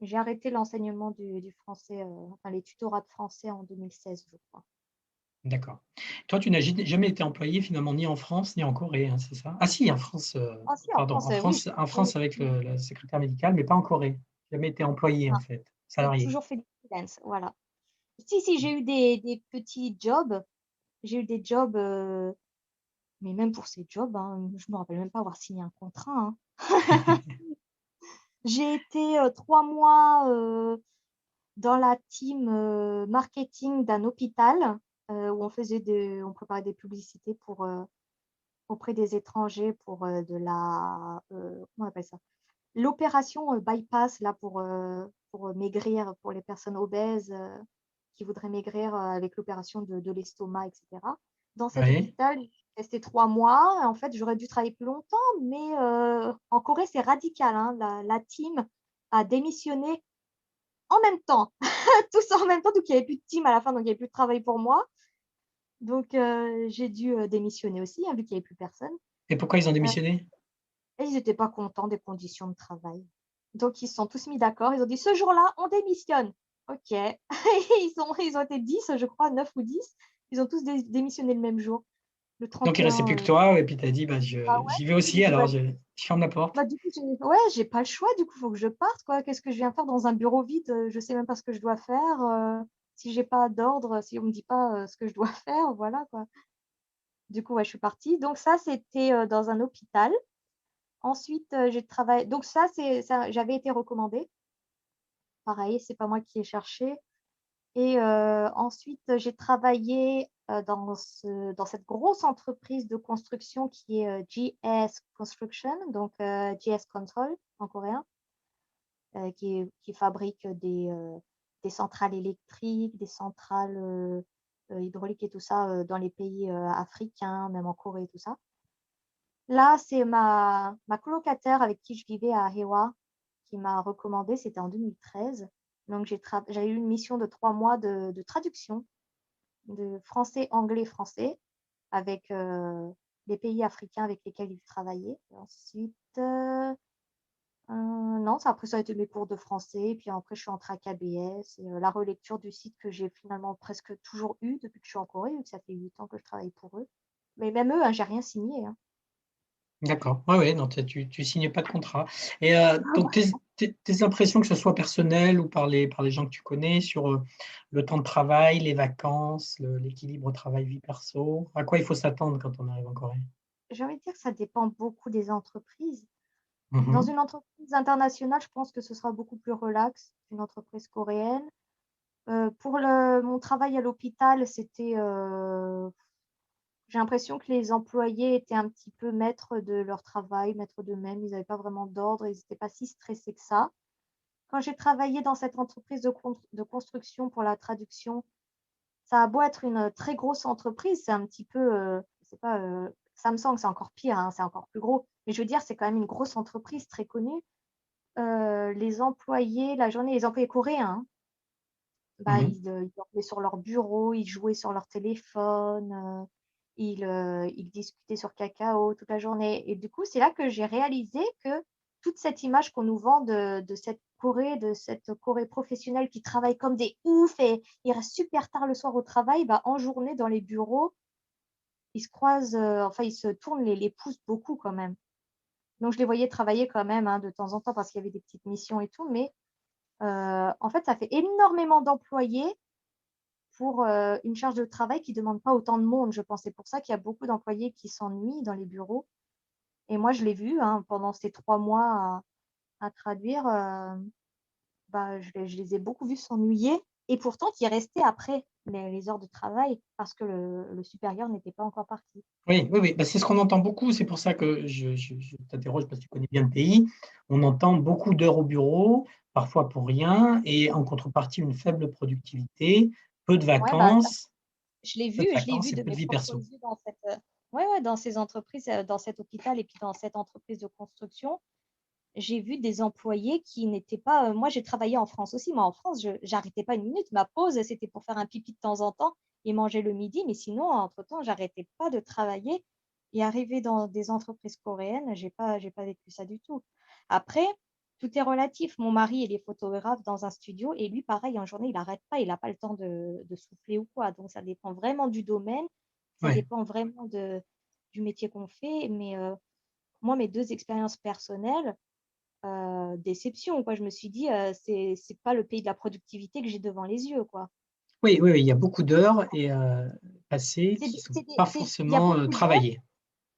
J'ai arrêté l'enseignement du français, enfin les tutorats de français en 2016, je crois. D'accord. Toi, tu n'as jamais été employé finalement ni en France ni en Corée, hein, c'est ça? Ah si, en France, Ah si, en pardon, France, oui. En Oui, France avec oui. la secrétaire médicale, mais pas en Corée. Jamais été employé Non, en fait, j'ai salarié. toujours fait du freelance, voilà. Si, j'ai eu des petits jobs. J'ai eu des jobs, mais même pour ces jobs, hein, je me rappelle même pas avoir signé un contrat, hein. J'ai été 3 mois dans la team marketing d'un hôpital où on préparait des publicités auprès des étrangers pour comment on appelle ça? L'opération bypass là pour maigrir, pour les personnes obèses qui voudraient maigrir avec l'opération de l'estomac, etc. Dans cet Oui, hôpital, je suis restée 3 mois. En fait, j'aurais dû travailler plus longtemps, mais en Corée, c'est radical, hein. La team a démissionné en même temps, tous en même temps, donc il n'y avait plus de team à la fin, donc il n'y avait plus de travail pour moi. Donc j'ai dû démissionner aussi, hein, vu qu'il n'y avait plus personne. et pourquoi ils ont Euh, démissionné? et ils n'étaient pas contents des conditions de travail. Donc ils se sont tous mis d'accord, ils ont dit ce jour-là, on démissionne. Ok. Ils ont été 10, je crois, 9 ou 10. Ils ont tous démissionné le même jour, le Donc, il ne restait 31. plus que toi, et puis tu as dit, bah, Ah ouais, j'y vais du coup, j'ai aussi, dit, alors je ferme la porte. du coup, ouais, j'ai pas le choix, du coup, il faut que je parte, quoi. Qu'est-ce que je viens faire dans un bureau vide? Je sais même pas ce que je dois faire. Si j'ai pas d'ordre, si on me dit pas ce que je dois faire, voilà, quoi. Du coup, ouais, je suis partie. Donc ça, c'était dans un hôpital. Ensuite, j'ai travaillé. Donc ça, j'avais été recommandée. Pareil, c'est pas moi qui ai cherché. Et ensuite, j'ai travaillé dans cette grosse entreprise de construction qui est GS Construction, donc GS Control en coréen, qui fabrique des centrales électriques, des centrales hydrauliques et tout ça dans les pays africains, même en Corée et tout ça. Là, c'est ma colocataire avec qui je vivais à Hewa qui m'a recommandé, c'était en 2013. Donc, j'ai eu une mission de 3 mois de traduction de français, anglais, français avec les pays africains avec lesquels il travaillait. Et ensuite, non, après ça a été mes cours de français. Et puis après, je suis entrée à KBS et la relecture du site que j'ai finalement presque toujours eu depuis que je suis en Corée, vu que ça fait 8 ans que je travaille pour eux. Mais même eux, hein, j'ai rien signé, hein. D'accord. Oui, oui, non, tu signes pas de contrat. Et Ah donc, ouais. tes impressions, que ce soit personnelles ou par les gens que tu connais, sur le temps de travail, les vacances, l'équilibre travail-vie perso, à quoi il faut s'attendre quand on arrive en Corée? J'ai envie de dire que ça dépend beaucoup des entreprises. Dans Mhm. une entreprise internationale, je pense que ce sera beaucoup plus relax qu'une entreprise coréenne. Pour mon travail à l'hôpital, j'ai l'impression que les employés étaient un petit peu maîtres de leur travail, maîtres d'eux-mêmes. Ils n'avaient pas vraiment d'ordre, ils n'étaient pas si stressés que ça. Quand j'ai travaillé dans cette entreprise de construction pour la traduction, ça a beau être une très grosse entreprise, c'est un petit peu, je sais pas, Samsung, c'est encore pire, hein, c'est encore plus gros. Mais je veux dire, c'est quand même une grosse entreprise très connue. Les employés, la journée, les employés coréens, hein, bah, Mhm. ils dormaient sur leur bureau, ils jouaient sur leur téléphone, ils discutaient sur Kakao toute la journée. Et du coup, c'est là que j'ai réalisé que toute cette image qu'on nous vend de cette Corée professionnelle qui travaille comme des oufs et ils restent super tard le soir au travail, bah, en journée dans les bureaux, ils se croisent, enfin, ils se tournent les pouces beaucoup quand même. Donc, je les voyais travailler quand même, hein, de temps en temps parce qu'il y avait des petites missions et tout, mais en fait, ça fait énormément d'employés pour une charge de travail qui ne demande pas autant de monde, je pense. C'est pour ça qu'il y a beaucoup d'employés qui s'ennuient dans les bureaux. Et moi, je l'ai vu hein, pendant ces 3 mois à traduire. Bah, je les ai beaucoup vus s'ennuyer et pourtant qui restaient après les heures de travail parce que le supérieur n'était pas encore parti. Oui, oui, oui. Bah, c'est ce qu'on entend beaucoup. C'est pour ça que je t'interroge parce que tu connais bien le pays. On entend beaucoup d'heures au bureau, parfois pour rien, et en contrepartie, une faible productivité, peu de Ouais, bah, vacances, je l'ai vu et de peu de mes vie propres perso. yeux ouais, dans ces entreprises, dans cet hôpital et puis dans cette entreprise de construction. J'ai vu des employés qui n'étaient pas. Moi, j'ai travaillé en France aussi. Moi, en France, je n'arrêtais pas une minute. Ma pause, c'était pour faire un pipi de temps en temps et manger le midi. Mais sinon, entre-temps, j'arrêtais pas de travailler. Et arriver dans des entreprises coréennes, j'ai pas vécu ça du tout. Après, tout est relatif. Mon mari, il est photographe dans un studio et lui, pareil, en journée, il n'arrête pas. Il n'a pas le temps de souffler ou quoi. Donc, ça dépend vraiment du domaine. Ça Ouais. dépend vraiment du métier qu'on fait. Mais moi, mes deux expériences personnelles, déception, quoi. Je me suis dit, c'est pas le pays de la productivité que j'ai devant les yeux, quoi. Oui, oui, oui, il y a beaucoup d'heures et passées C'est qui des ne sont c'est pas des c'est il y a forcément beaucoup d'heures. travaillées.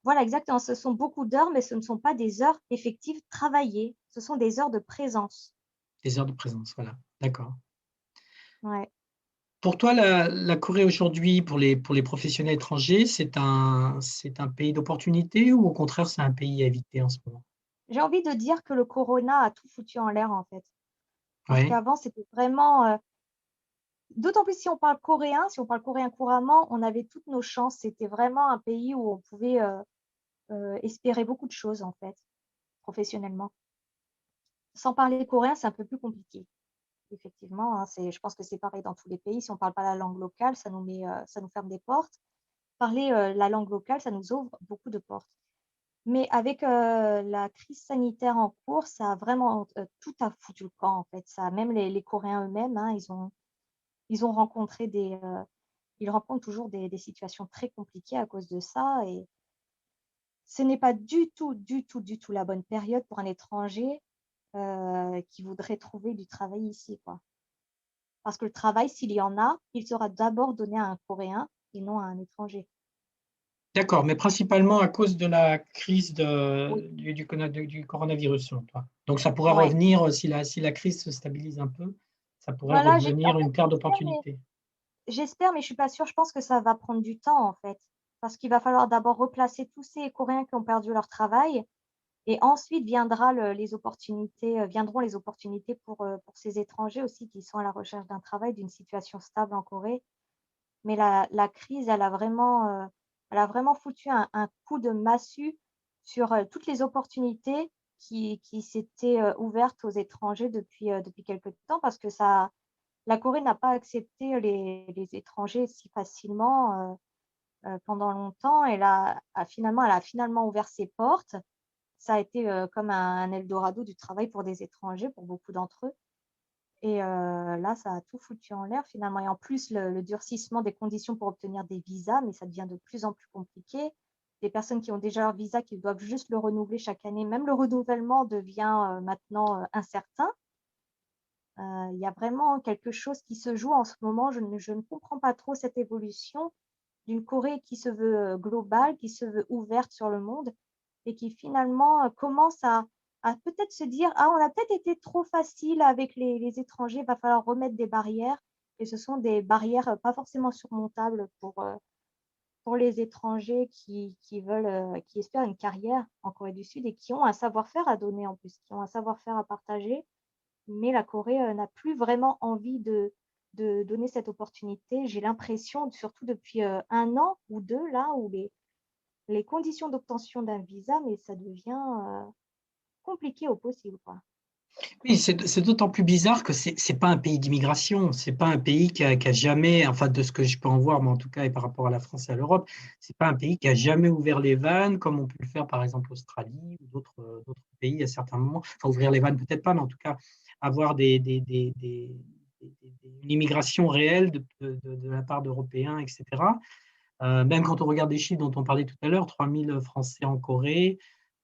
Voilà, exactement. Ce sont beaucoup d'heures, mais ce ne sont pas des heures effectives travaillées. Ce sont des heures de présence. Des heures de présence, voilà. D'accord. Ouais. Pour toi, la Corée aujourd'hui, pour les professionnels étrangers, c'est un pays d'opportunité ou au contraire, c'est un pays à éviter en ce moment? J'ai envie de dire que le corona a tout foutu en l'air, en fait. Parce Oui, qu'avant, c'était vraiment, d'autant plus si on parle coréen, si on parle coréen couramment, on avait toutes nos chances. C'était vraiment un pays où on pouvait, espérer beaucoup de choses, en fait, professionnellement. Sans parler coréen, c'est un peu plus compliqué. Effectivement, hein, je pense que c'est pareil dans tous les pays. Si on ne parle pas la langue locale, ça nous ferme des portes. Parler, la langue locale, ça nous ouvre beaucoup de portes. Mais avec, la crise sanitaire en cours, ça a vraiment, tout a foutu le camp, en fait. Ça même les Coréens eux-mêmes, hein, ils ont rencontré ils rencontrent toujours des situations très compliquées à cause de ça et ce n'est pas du tout, du tout, du tout la bonne période pour un étranger, qui voudrait trouver du travail ici, quoi. Parce que le travail, s'il y en a, il sera d'abord donné à un Coréen et non à un étranger. d'accord, mais principalement à cause de la crise Oui, du coronavirus, selon toi. Donc ça pourrait ouais. revenir, si la crise se stabilise un peu, ça pourrait Voilà, en redevenir fait, une terre d'opportunité. j'espère, mais je suis pas sûre. Je pense que ça va prendre du temps, en fait. Parce qu'il va falloir d'abord replacer tous ces Coréens qui ont perdu leur travail et ensuite viendront les opportunités pour ces étrangers aussi qui sont à la recherche d'un travail, d'une situation stable en Corée. Mais la crise, elle a vraiment foutu un coup de massue sur, toutes les opportunités qui s'étaient, ouvertes aux étrangers depuis quelque temps parce que la Corée n'a pas accepté les étrangers si facilement, pendant longtemps. Elle a finalement ouvert ses portes. Ça a été, comme un eldorado du travail pour des étrangers, pour beaucoup d'entre eux. Et là, ça a tout foutu en l'air finalement et en plus le durcissement des conditions pour obtenir des visas, mais ça devient de plus en plus compliqué. Les personnes qui ont déjà leur visa, qui doivent juste le renouveler chaque année, même le renouvellement devient, maintenant, incertain. Il y a vraiment quelque chose qui se joue en ce moment. Je ne comprends pas trop cette évolution d'une Corée qui se veut, globale, qui se veut ouverte sur le monde et qui finalement, commence à peut-être se dire: «Ah, on a peut-être été trop facile avec les étrangers, il va falloir remettre des barrières» et ce sont des barrières, pas forcément surmontables pour les étrangers qui veulent, qui espèrent une carrière en Corée du Sud et qui ont un savoir-faire à donner en plus, qui ont un savoir-faire à partager. Mais la Corée, n'a plus vraiment envie de donner cette opportunité. J'ai l'impression, surtout depuis, 1 an ou 2 là, où les conditions d'obtention d'un visa, mais ça devient, compliqué au possible, quoi. Oui, c'est d'autant plus bizarre que c'est pas un pays d'immigration, c'est pas un pays qui a jamais, enfin de ce que je peux en voir, mais en tout cas et par rapport à la France et à l'Europe, c'est pas un pays qui a jamais ouvert les vannes comme ont pu le faire par exemple l'Australie ou d'autres pays à certains moments. Enfin ouvrir les vannes peut-être pas, mais en tout cas avoir une immigration réelle de la part d'Européens, etc. Même quand on regarde des chiffres dont on parlait tout à l'heure, 3000 Français en Corée,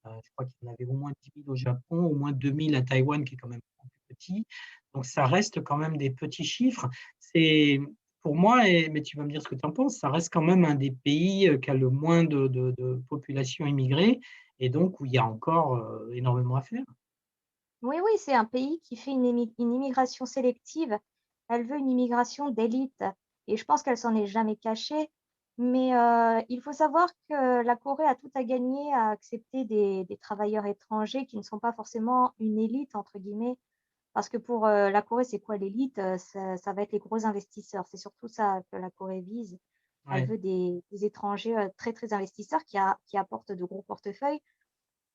je crois qu'il y en avait au moins 10 000 au Japon, au moins 2000 à Taïwan, qui est quand même plus petit. Donc, ça reste quand même des petits chiffres. C'est, pour moi, mais tu vas me dire ce que tu en penses, ça reste quand même un des pays qui a le moins de population immigrée et donc où il y a encore énormément à faire. Oui, oui, c'est un pays qui fait une immigration sélective. Elle veut une immigration d'élite et je pense qu'elle s'en est jamais cachée. Mais, il faut savoir que la Corée a tout à gagner à accepter des travailleurs étrangers qui ne sont pas forcément «une élite» entre guillemets. Parce que pour, la Corée, c'est quoi l'élite? Ça va être les gros investisseurs. C'est surtout ça que la Corée vise. Elle Ouais. veut des étrangers, très, très investisseurs qui apportent de gros portefeuilles.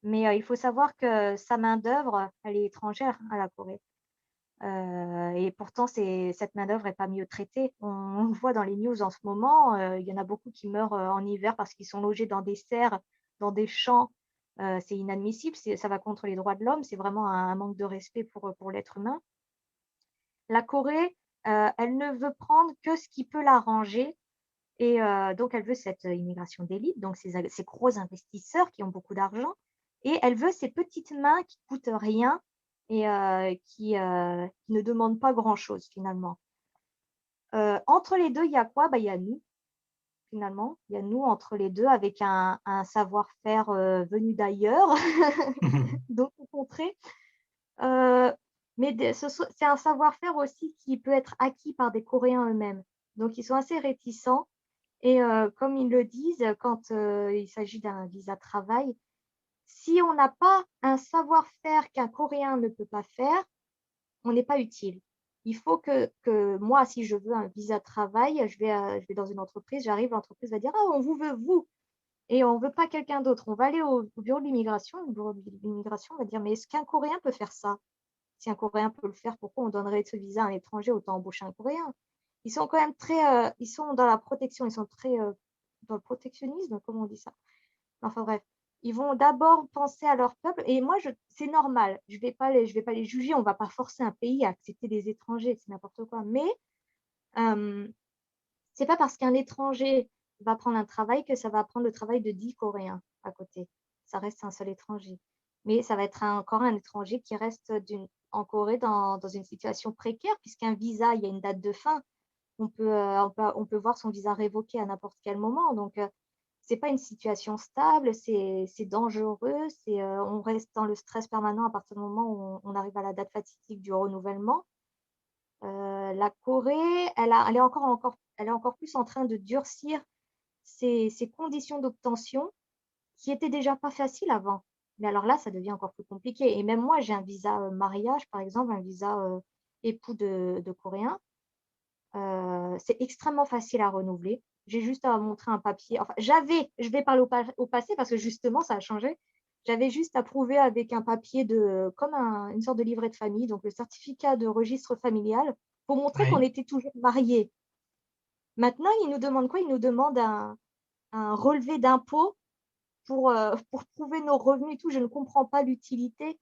Mais, il faut savoir que sa main-d'œuvre, elle est étrangère à la Corée. Et pourtant cette main-d'œuvre est pas mieux traitée. On le voit dans les news en ce moment, il y en a beaucoup qui meurent, en hiver parce qu'ils sont logés dans des serres, dans des champs. C'est inadmissible, ça va contre les droits de l'homme, c'est vraiment un manque de respect pour l'être humain. La Corée, elle ne veut prendre que ce qui peut l'arranger et donc elle veut cette immigration d'élite, donc ces gros investisseurs qui ont beaucoup d'argent et elle veut ces petites mains qui coûtent rien et qui ne demandent pas grand-chose finalement. Entre les 2, il y a quoi? Bah, il y a nous, finalement. Il y a nous entre les deux avec un savoir-faire venu d'ailleurs, d'autres contrées. Mais c'est un savoir-faire aussi qui peut être acquis par des Coréens eux-mêmes. Donc, ils sont assez réticents. Et comme ils le disent, quand il s'agit d'un visa travail, si on n'a pas un savoir-faire qu'un Coréen ne peut pas faire, on n'est pas utile. Il faut que moi, si je veux un visa travail, je vais dans une entreprise, j'arrive, l'entreprise va dire « Ah, on vous veut, vous !» Et on ne veut pas quelqu'un d'autre. On va aller au bureau de l'immigration. Le bureau de l'immigration va dire « Mais est-ce qu'un Coréen peut faire ça ?» Si un Coréen peut le faire, pourquoi on donnerait ce visa à un étranger? Autant embaucher un Coréen. Ils sont quand même très… ils sont dans la protection, ils sont très dans le protectionnisme, comment on dit ça? Enfin bref, ils vont d'abord penser à leur peuple. Et moi, c'est normal. Je vais pas les juger. On ne va pas forcer un pays à accepter des étrangers. C'est n'importe quoi. Mais c'est pas parce qu'un étranger va prendre un travail que ça va prendre le travail de 10 Coréens à côté. Ça reste un seul étranger. Mais ça va être encore un étranger qui reste en Corée dans une situation précaire, puisqu'un visa, il y a une date de fin. On peut voir son visa révoqué à n'importe quel moment. Donc, c'est pas une situation stable, c'est dangereux. On reste dans le stress permanent à partir du moment où on arrive à la date fatidique du renouvellement. La Corée, elle est encore plus en train de durcir ses conditions d'obtention qui étaient déjà pas faciles avant. Mais alors là, ça devient encore plus compliqué. Et même moi, j'ai un visa mariage, par exemple, un visa époux de Coréens. C'est extrêmement facile à renouveler. J'ai juste à montrer un papier. Enfin, je vais parler au passé parce que justement, ça a changé. J'avais juste à prouver avec un papier comme une sorte de livret de famille, donc le certificat de registre familial, pour montrer qu'on Oui, était toujours mariés. Maintenant, ils nous demandent quoi? Ils nous demandent un relevé d'impôt pour prouver nos revenus et tout. Je ne comprends pas l'utilité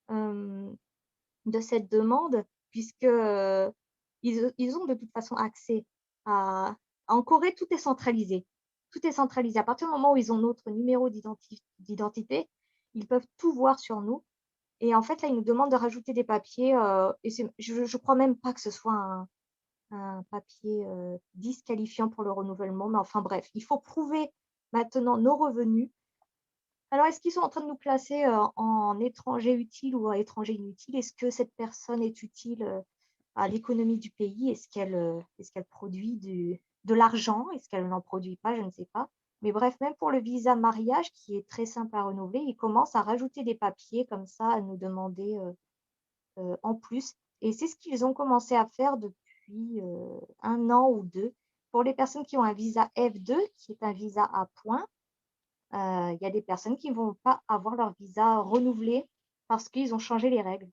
de cette demande, puisque ils ont de toute façon accès à… En Corée, tout est centralisé. Tout est centralisé. À partir du moment où ils ont notre numéro d'identité, ils peuvent tout voir sur nous. Et en fait, là, ils nous demandent de rajouter des papiers. Et je ne crois même pas que ce soit un papier disqualifiant pour le renouvellement. Mais enfin bref, il faut prouver maintenant nos revenus. Alors, est-ce qu'ils sont en train de nous classer en étranger utile ou en étranger inutile? Est-ce que cette personne est utile à l'économie du pays? Est-ce qu'elle produit de l'argent? Est-ce qu'elle n'en produit pas? Je ne sais pas. Mais bref, même pour le visa mariage, qui est très simple à renouveler, ils commencent à rajouter des papiers comme ça, à nous demander en plus. Et c'est ce qu'ils ont commencé à faire depuis 1 an ou 2. Pour les personnes qui ont un visa F2, qui est un visa à points, il y a des personnes qui ne vont pas avoir leur visa renouvelé parce qu'ils ont changé les règles.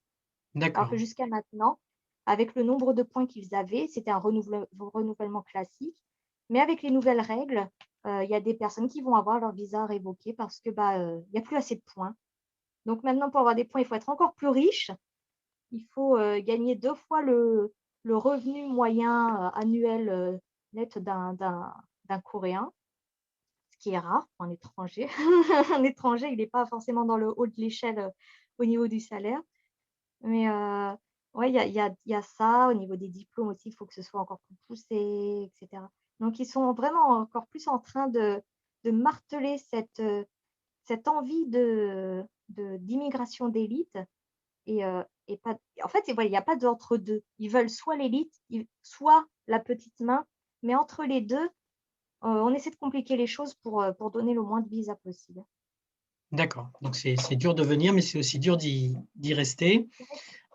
Alors d'accord. que jusqu'à maintenant, avec le nombre de points qu'ils avaient, c'était un renouvellement classique. Mais avec les nouvelles règles, il y a des personnes qui vont avoir leur visa révoqué parce que il n'y a plus assez de points. Donc maintenant, pour avoir des points, il faut être encore plus riche. Il faut gagner 2 fois le revenu moyen annuel net d'un Coréen, ce qui est rare pour un étranger. Un étranger, il n'est pas forcément dans le haut de l'échelle au niveau du salaire. Mais ouais, il y a ça. Au niveau des diplômes aussi, il faut que ce soit encore plus poussé, etc. Donc, ils sont vraiment encore plus en train de marteler cette envie d'immigration d'élite. Et pas, en fait, voilà, il n'y a pas d'entre-deux. Ils veulent soit l'élite, soit la petite main. Mais entre les deux, on essaie de compliquer les choses pour donner le moins de visas possible. D'accord. Donc c'est dur de venir, mais c'est aussi dur d'y rester,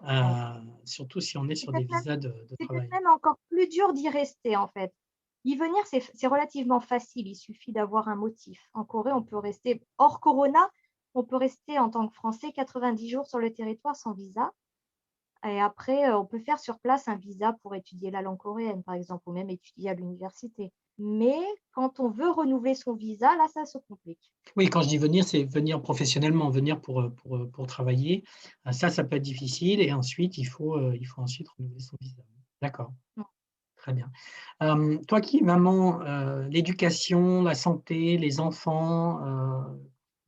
Ouais. surtout si on est C'est sur des peut-être même, visas de c'est peut-être travail. même encore plus dur d'y rester, en fait. Y venir, c'est relativement facile. Il suffit d'avoir un motif. En Corée, on peut rester hors Corona. On peut rester en tant que Français 90 jours sur le territoire sans visa. Et après, on peut faire sur place un visa pour étudier la langue coréenne, par exemple, ou même étudier à l'université. Mais quand on veut renouveler son visa, là, ça se complique. Oui, quand je dis venir, c'est venir professionnellement, venir pour travailler. Ça peut être difficile et ensuite il faut ensuite renouveler son visa. D'accord, Mm. très bien. Toi qui es maman, l'éducation, la santé, les enfants,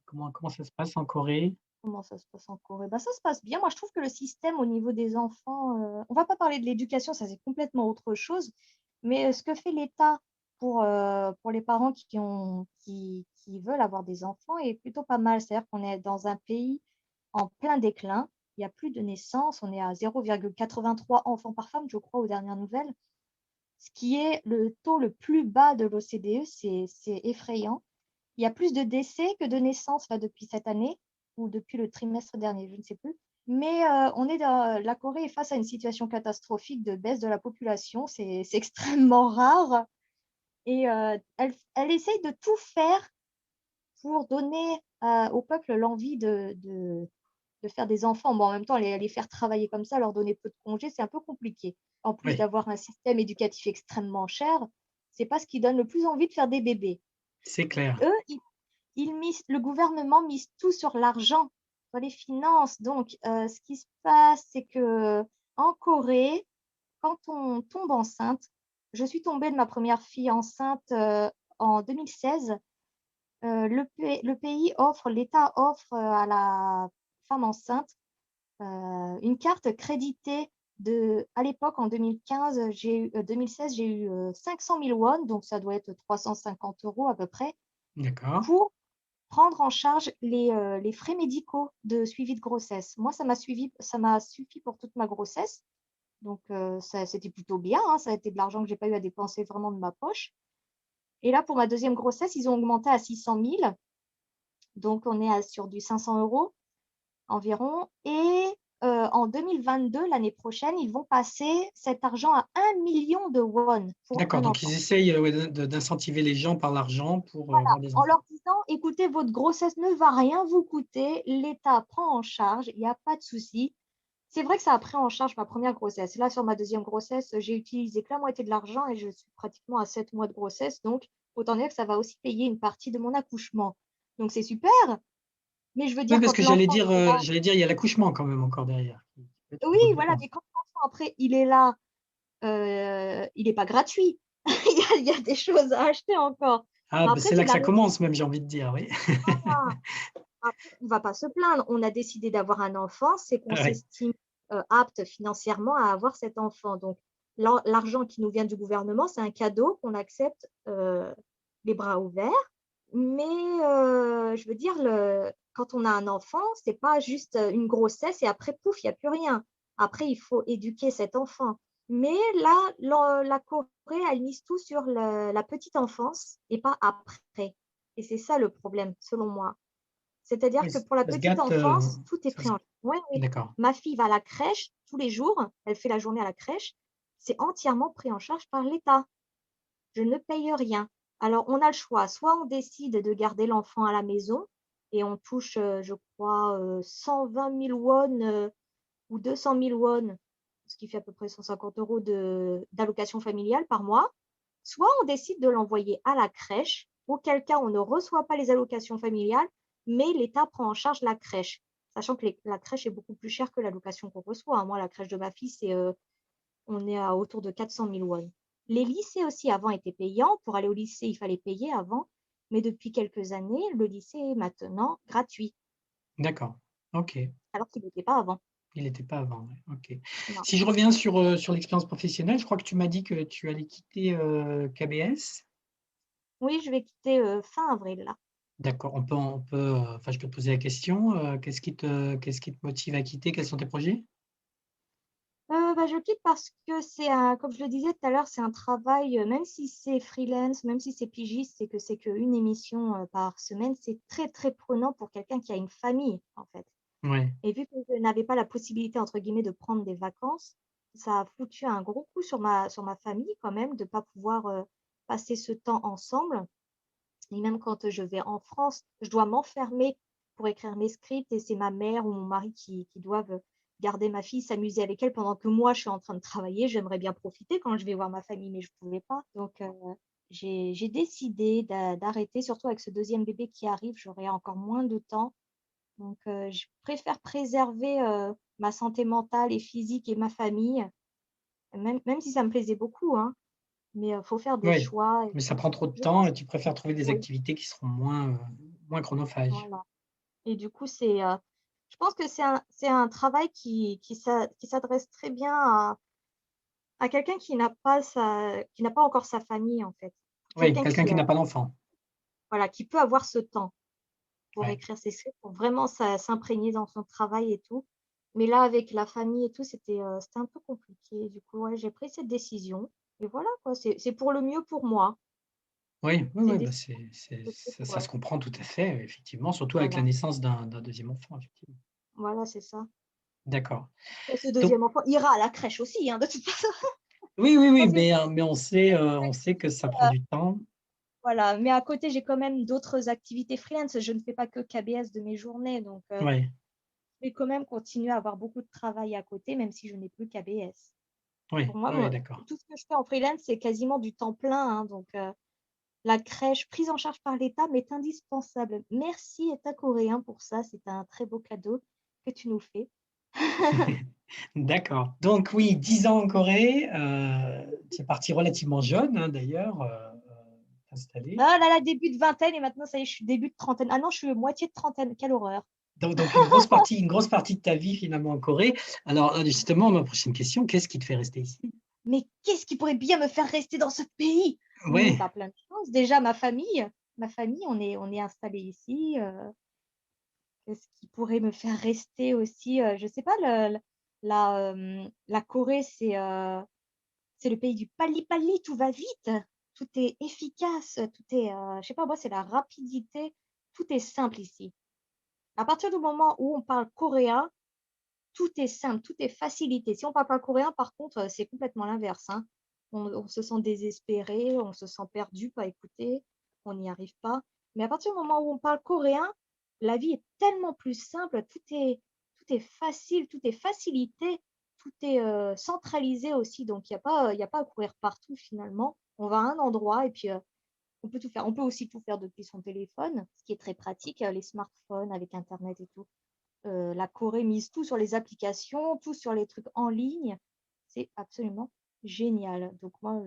comment ça se passe en Corée? Comment ça se passe en Corée? Ça se passe bien. Moi, je trouve que le système au niveau des enfants, on ne va pas parler de l'éducation, ça c'est complètement autre chose. Mais ce que fait l'État pour les parents qui veulent avoir des enfants est plutôt pas mal. C'est-à-dire qu'on est dans un pays en plein déclin. Il n'y a plus de naissances. On est à 0,83 enfants par femme, je crois, aux dernières nouvelles, ce qui est le taux le plus bas de l'OCDE. C'est effrayant. Il y a plus de décès que de naissances là, depuis cette année ou depuis le trimestre dernier, je ne sais plus. Mais la Corée est face à une situation catastrophique de baisse de la population. C'est extrêmement rare. Et elle essaye de tout faire pour donner au peuple l'envie de faire des enfants. Bon, en même temps, les faire travailler comme ça, leur donner peu de congés, c'est un peu compliqué. En plus Oui, d'avoir un système éducatif extrêmement cher, c'est pas ce qui donne le plus envie de faire des bébés. c'est clair. Eux, le gouvernement mise tout sur l'argent, sur les finances. Donc, ce qui se passe, c'est que en Corée, quand on tombe enceinte, je suis tombée de ma première fille enceinte en 2016. Le pays offre, l'État offre à la femme enceinte une carte créditée à l'époque, en 2015, 2016, j'ai eu 500 000 won, donc ça doit être 350 € à peu près, D'accord. pour prendre en charge les frais médicaux de suivi de grossesse. Moi, ça m'a suffi pour toute ma grossesse. Donc, c'était plutôt bien, hein. Ça a été de l'argent que je n'ai pas eu à dépenser vraiment de ma poche. Et là, pour ma deuxième grossesse, ils ont augmenté à 600 000. Donc, on est sur du 500 € environ. Et en 2022, l'année prochaine, ils vont passer cet argent à 1 million de won pour D'accord, un donc ils enfant. essayent ouais, d'incentiver les gens par l'argent pour avoir des En enfants. leur disant, écoutez, votre grossesse ne va rien vous coûter, l'État prend en charge, il n'y a pas de souci. C'est vrai que ça a pris en charge ma première grossesse. Là, sur ma deuxième grossesse, j'ai utilisé que la moitié de l'argent et je suis pratiquement à 7 mois de grossesse. Donc, autant dire que ça va aussi payer une partie de mon accouchement. Donc, c'est super. Mais je veux Oui, dire, parce quand que l'enfant est là, j'allais dire, il y a l'accouchement quand même encore derrière, qui peut être oui, une grosse voilà, dépense. mais quand l'enfant, après, il est là, il n'est pas gratuit. Il y a des choses à acheter encore. Ah, Mais bah, après, c'est c'est là de que la ça commence même, j'ai envie de dire, oui. Après, on ne va pas se plaindre. On a décidé d'avoir un enfant, c'est qu'on Ah oui, s'estime apte financièrement à avoir cet enfant. Donc, l'argent qui nous vient du gouvernement, c'est un cadeau qu'on accepte les bras ouverts. Mais je veux dire, quand on a un enfant, ce n'est pas juste une grossesse et après, pouf, il n'y a plus rien. Après, il faut éduquer cet enfant. Mais là, la Corée, elle mise tout sur la petite enfance et pas après. Et c'est ça le problème, selon moi. C'est-à-dire oui, que pour la ça se petite gâte. enfance, tout est Ça pris se- en charge. Oui, oui. D'accord. Ma fille va à la crèche tous les jours, elle fait la journée à la crèche, c'est entièrement pris en charge par l'État. Je ne paye rien. Alors, on a le choix. Soit on décide de garder l'enfant à la maison et on touche, je crois, 120 000 won ou 200 000 won, ce qui fait à peu près 150 € d'allocation familiale par mois. Soit on décide de l'envoyer à la crèche, auquel cas on ne reçoit pas les allocations familiales, mais l'État prend en charge la crèche. Sachant que la crèche est beaucoup plus chère que l'allocation qu'on reçoit, hein. Moi, la crèche de ma fille, on est à autour de 400 000 won. Les lycées aussi avant étaient payants. Pour aller au lycée, il fallait payer avant. Mais depuis quelques années, le lycée est maintenant gratuit, D'accord. OK. alors qu'il n'était pas avant. Il n'était pas avant, ouais. OK. Non. Si je reviens sur l'expérience professionnelle, je crois que tu m'as dit que tu allais quitter KBS. Oui, je vais quitter fin avril là. D'accord. Enfin, je peux te poser la question. Qu'est-ce qui te motive à quitter? Quels sont tes projets? Je quitte parce que comme je le disais tout à l'heure, c'est un travail, même si c'est freelance, même si c'est pigiste, c'est qu'une émission par semaine, c'est très, très prenant pour quelqu'un qui a une famille, en fait. Oui. Et vu que je n'avais pas la possibilité, entre guillemets, de prendre des vacances, ça a foutu un gros coup sur ma famille quand même, de ne pas pouvoir passer ce temps ensemble. Et même quand je vais en France, je dois m'enfermer pour écrire mes scripts et c'est ma mère ou mon mari qui doivent garder ma fille, s'amuser avec elle pendant que moi, je suis en train de travailler. J'aimerais bien profiter quand je vais voir ma famille, mais je ne pouvais pas. Donc, j'ai décidé d'arrêter, surtout avec ce deuxième bébé qui arrive, j'aurai encore moins de temps. Donc, je préfère préserver ma santé mentale et physique et ma famille, même si ça me plaisait beaucoup, hein, mais il faut faire des Oui, choix. Et mais ça prend trop de je temps pense, et tu préfères trouver des oui, activités qui seront moins chronophages. voilà. Et du coup, je pense que c'est un travail qui s'adresse très bien à quelqu'un qui n'a pas encore sa famille, en fait. Oui, Quelqu'un quelqu'un qui, qui n'a pas d'enfant. voilà, qui peut avoir ce temps pour Oui, écrire ses scripts, pour vraiment s'imprégner dans son travail et tout. Mais là, avec la famille et tout, c'était un peu compliqué. Du coup, ouais, j'ai pris cette décision et voilà quoi, c'est pour le mieux pour moi. oui, oui, C'est oui, une bah, décision que j'ai ça, pour ça se elle. comprend tout à fait, effectivement, surtout avec la Voilà, naissance d'un deuxième enfant, effectivement. voilà, c'est ça. D'accord. Et ce Donc, deuxième enfant ira à la crèche aussi, hein, de toute façon. oui, oui, oui, Parce que mais on sait que ça prend heu, du temps. voilà, mais à côté, j'ai quand même d'autres activités freelance. Je ne fais pas que KBS de mes journées, donc Oui, je vais quand même continuer à avoir beaucoup de travail à côté, même si je n'ai plus KBS. oui, Pour moi, oui, oui, d'accord. tout ce que je fais en freelance, c'est quasiment du temps plein, hein, donc la crèche prise en charge par l'État m'est indispensable. Merci État coréen pour ça, c'est un très beau cadeau que tu nous fais. D'accord. Donc oui, 10 ans en Corée, tu es parti relativement jeune, hein, d'ailleurs, t'installer. Ah là là, début de vingtaine et maintenant ça y est, je suis début de trentaine. Ah non, je suis moitié de trentaine, quelle horreur. Donc une grosse partie de ta vie finalement en Corée. Alors, justement, ma prochaine question, qu'est-ce qui te fait rester ici? Mais qu'est-ce qui pourrait bien me faire rester dans ce pays? Oui, Bah, plein de choses. Déjà ma famille, on est installés ici, qu'est-ce qui pourrait me faire rester aussi? Je sais pas, la Corée, c'est le pays du pali-pali, tout va vite, tout est efficace, tout est, je sais pas, moi, c'est la rapidité, tout est simple ici. À partir du moment où on parle coréen, tout est simple, tout est facilité. Si on parle pas coréen, par contre, c'est complètement l'inverse, hein. On se sent désespéré, on se sent perdu, pas écouté, on n'y arrive pas. Mais à partir du moment où on parle coréen, la vie est tellement plus simple, tout est facile, tout est facilité, tout est, centralisé aussi. Donc il y a pas à courir partout finalement. On va à un endroit et puis, on peut tout faire. On peut aussi tout faire depuis son téléphone, ce qui est très pratique, les smartphones avec internet et tout. La Corée mise tout sur les applications, tout sur les trucs en ligne. C'est absolument génial. Donc moi,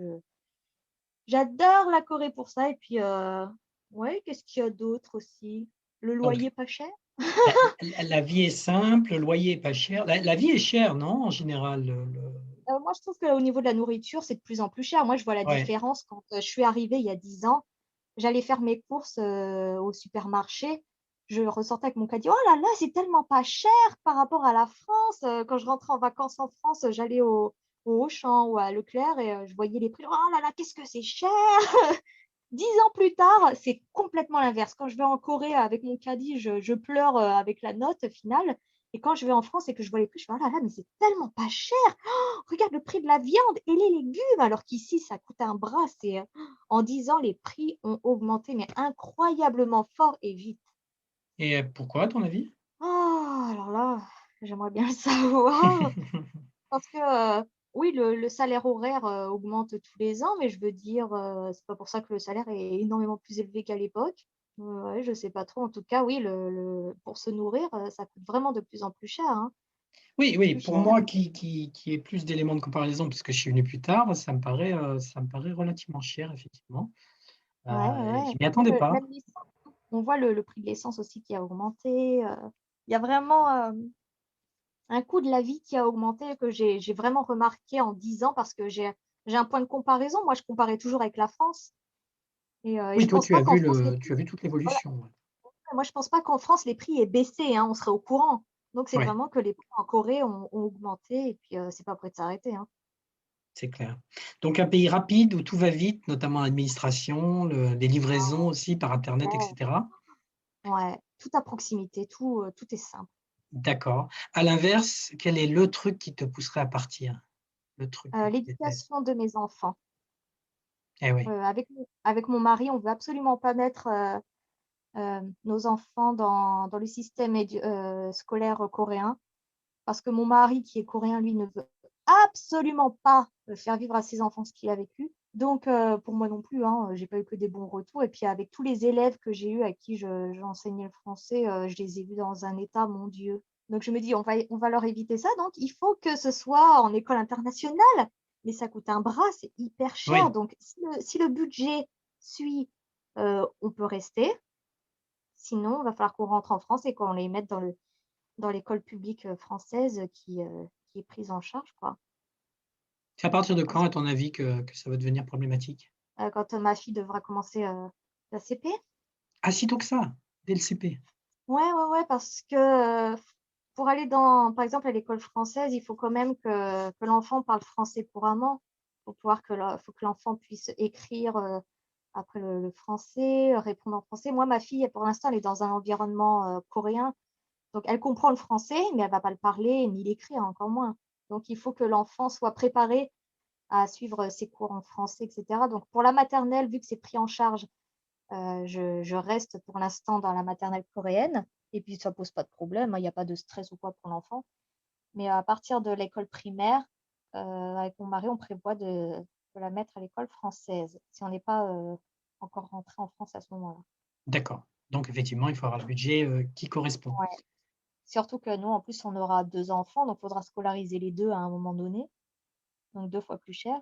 j'adore la Corée pour ça et puis, ouais, qu'est-ce qu'il y a d'autre aussi? Le donc loyer pas cher. la vie est simple, le loyer est pas cher. La vie est chère, non, en général, Moi, je trouve qu'au niveau de la nourriture, c'est de plus en plus cher. Moi, je vois la ouais, différence quand, je suis arrivée il y a 10 ans. J'allais faire mes courses, au supermarché. Je ressortais avec mon caddie: «Oh là là, c'est tellement pas cher par rapport à la France!» Quand je rentrais en vacances en France, j'allais au Auchan ou à Leclerc et je voyais les prix. «Oh là là, qu'est-ce que c'est cher!» 10 ans plus tard, c'est complètement l'inverse. Quand je vais en Corée avec mon caddie, je pleure, avec la note finale et quand je vais en France et que je vois les prix, je fais: «Oh là là, mais c'est tellement pas cher! Oh, regarde le prix de la viande et les légumes!» alors qu'ici, ça coûte un bras. En 10 ans, les prix ont augmenté, mais incroyablement fort et vite. et pourquoi à ton avis? Ah, alors là, j'aimerais bien le savoir parce que, oui, le salaire horaire, augmente tous les ans, mais je veux dire, c'est pas pour ça que le salaire est énormément plus élevé qu'à l'époque. Ouais, je sais pas trop. En tout cas, oui, le pour se nourrir, ça coûte vraiment de plus en plus cher, hein. Oui, oui, Plus pour cher. moi qui ai plus d'éléments de comparaison puisque je suis venu plus tard, ça me paraît relativement cher effectivement, Ouais, ouais, et ouais. je m'y attendais Même, pas. même l'essence, hein. On voit le prix de l'essence aussi qui a augmenté, il y a vraiment, un coût de la vie qui a augmenté que j'ai vraiment remarqué en 10 ans parce que j'ai un point de comparaison. Moi, je comparais toujours avec la France et Oui, je toi pense pas qu'en France les tu as prix, vu toute voilà, l'évolution, ouais. moi je pense pas qu'en France les prix aient baissé, hein, on serait au courant. Donc c'est Ouais, vraiment que les prix en Corée ont augmenté et puis, c'est pas prêt de s'arrêter, hein. c'est clair. Donc un pays rapide où tout va vite, notamment l'administration, les livraisons aussi par internet et Ouais, cetera? ouais, tout à proximité, tout est simple. D'accord. À l'inverse, quel est le truc qui te pousserait à partir? Le truc que tu détestes? L'éducation de mes enfants. Eh oui. Avec mon mari, on veut absolument pas mettre, nos enfants dans le système scolaire coréen. Parce que mon mari, qui est coréen, lui, ne veut absolument pas, faire vivre à ses enfants ce qu'il a vécu. Donc pour moi non plus, hein, j'ai pas eu que des bons retours et puis avec tous les élèves que j'ai eus à qui j'enseignais le français, je les ai vus dans un état, mon Dieu. Donc je me dis: «On va leur éviter ça, donc il faut que ce soit en école internationale». Mais ça coûte un bras, c'est hyper cher. Oui. Donc si le budget suit, on peut rester. Sinon, il va falloir qu'on rentre en France et qu'on les mette dans l'école publique, française qui est prise en charge, quoi. C'est à partir de Parce quand, à ton avis, que ça va devenir problématique? quand ma fille devra commencer la CP. Ah, si tôt que ça, dès le CP. Ouais, parce que pour aller par exemple, à l'école française, il faut quand même que l'enfant parle français couramment. Faut que l'enfant puisse écrire après le français, répondre en français. Moi, ma fille, pour l'instant, elle est dans un environnement coréen. Donc, elle comprend le français, mais elle va pas le parler ni l'écrire, encore moins. Donc, il faut que l'enfant soit préparé à suivre ses cours en français, etc. Donc, pour la maternelle, vu que c'est pris en charge, je reste pour l'instant dans la maternelle coréenne. Et puis, ça pose pas de problème, hein, il n'y a pas de stress ou quoi pour l'enfant. Mais à partir de l'école primaire, avec mon mari, on prévoit de la mettre à l'école française, si on n'est pas encore rentré en France à ce moment-là. D'accord. Donc effectivement, il faut avoir le budget, qui correspond. Ouais. Surtout que nous, en plus, on aura 2 enfants, donc il faudra scolariser les 2 à un moment donné, donc 2 fois plus cher.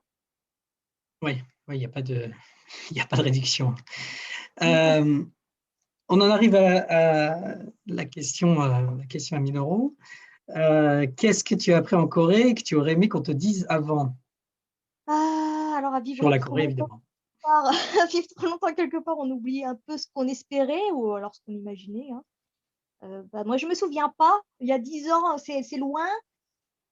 Oui, oui, il y a pas de il y a pas de réduction. Hem, on en arrive à la question à 1 000 €. Qu'est-ce que tu as appris en Corée et que tu aurais aimé qu'on te dise avant? Ah, alors à Sur vivre la trop Corée, longtemps évidemment. part à vivre trop longtemps quelque part, on oublie un peu ce qu'on espérait ou alors ce qu'on imaginait, hein. Moi, je me souviens pas, il y a 10 ans, c'est loin,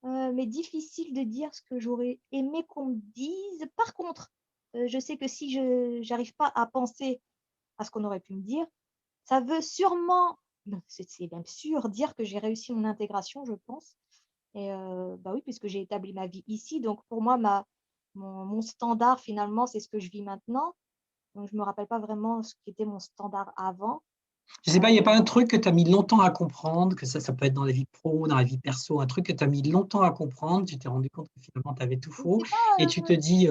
mais difficile de dire ce que j'aurais aimé qu'on me dise. Par contre, je sais que si je j'arrive pas à penser à ce qu'on aurait pu me dire, ça veut sûrement non, c'est même sûr, dire que j'ai réussi mon intégration, je pense et oui, puisque j'ai établi ma vie ici, donc pour moi, mon standard finalement, c'est ce que je vis maintenant. Donc je me rappelle pas vraiment ce qu'était mon standard avant. Je sais pas, il y a pas un truc que tu as mis longtemps à comprendre, que ça peut être dans la vie pro, dans la vie perso, un truc que tu as mis longtemps à comprendre, tu t'es rendu compte que finalement tu avais tout Je faux sais pas, et tu te dis,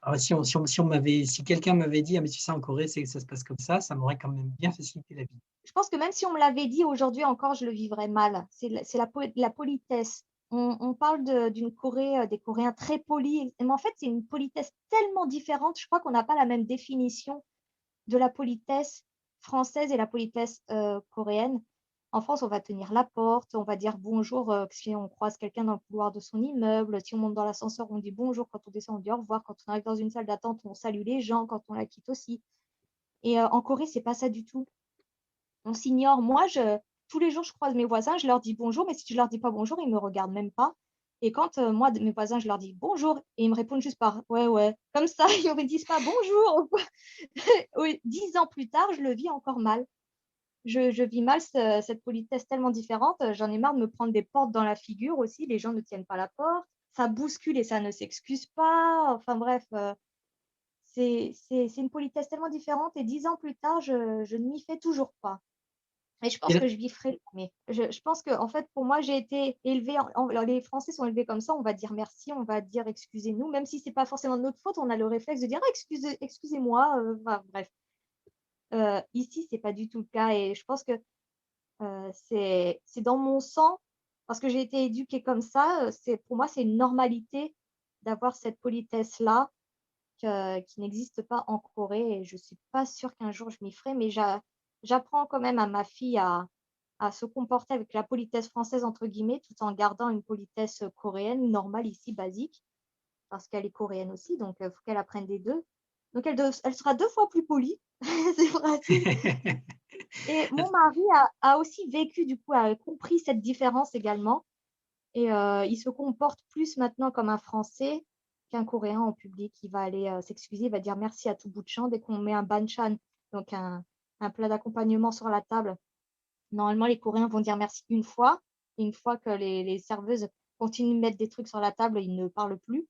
«Ah si quelqu'un m'avait dit: "Ah mais tu sais en Corée, c'est que ça se passe comme ça m'aurait quand même bien facilité la vie». je pense que même si on me l'avait dit aujourd'hui encore, je le vivrais mal. C'est la politesse. On parle d'une Corée, des Coréens très polis, mais en fait, c'est une politesse tellement différente. Je crois qu'on n'a pas la même définition de la politesse française et la politesse coréenne. En France, on va tenir la porte, on va dire bonjour si on croise quelqu'un dans le couloir de son immeuble. Si on monte dans l'ascenseur, on dit bonjour. Quand on descend, on dit au revoir. Quand on arrive dans une salle d'attente, on salue les gens. Quand on la quitte aussi. Et en Corée, c'est pas ça du tout. On s'ignore. Moi, tous les jours, je croise mes voisins, je leur dis bonjour, mais si je leur dis pas bonjour, ils me regardent même pas. Et quand moi, mes voisins, je leur dis bonjour, et ils me répondent juste par ouais, ouais, comme ça, ils ne me disent pas bonjour. Oui, 10 ans plus tard, je le vis encore mal. Je vis mal cette politesse tellement différente. J'en ai marre de me prendre des portes dans la figure aussi. Les gens ne tiennent pas la porte. Ça bouscule et ça ne s'excuse pas. Enfin bref, c'est une politesse tellement différente. Et 10 ans plus tard, je ne m'y fais toujours pas. Et je Et pense là que je vivrai mais je pense que en fait, pour moi, j'ai été élevée alors les Français sont élevés comme ça, on va dire merci, on va dire excusez-nous, même si c'est pas forcément de notre faute, on a le réflexe de dire: «Ah excusez-moi», enfin bref. Ici, c'est pas du tout le cas et je pense que, c'est dans mon sang parce que j'ai été éduquée comme ça, c'est pour moi, c'est une normalité d'avoir cette politesse-là qui n'existe pas en Corée et je suis pas sûre qu'un jour je m'y ferai, mais j'apprends quand même à ma fille à se comporter avec la «politesse française» entre guillemets, tout en gardant une politesse, coréenne normale ici, basique, parce qu'elle est coréenne aussi, donc faut qu'elle apprenne des 2. Donc elle sera 2 fois plus polie, c'est pratique et mon mari a aussi vécu du coup, a compris cette différence également et il se comporte plus maintenant comme un Français qu'un Coréen en public. Il va aller, s'excuser, il va dire merci à tout bout de champ dès qu'on met un banchan, donc un plat d'accompagnement sur la table. Normalement, les Coréens vont dire merci une fois et une fois que les serveuses continuent de mettre des trucs sur la table, ils ne parlent plus.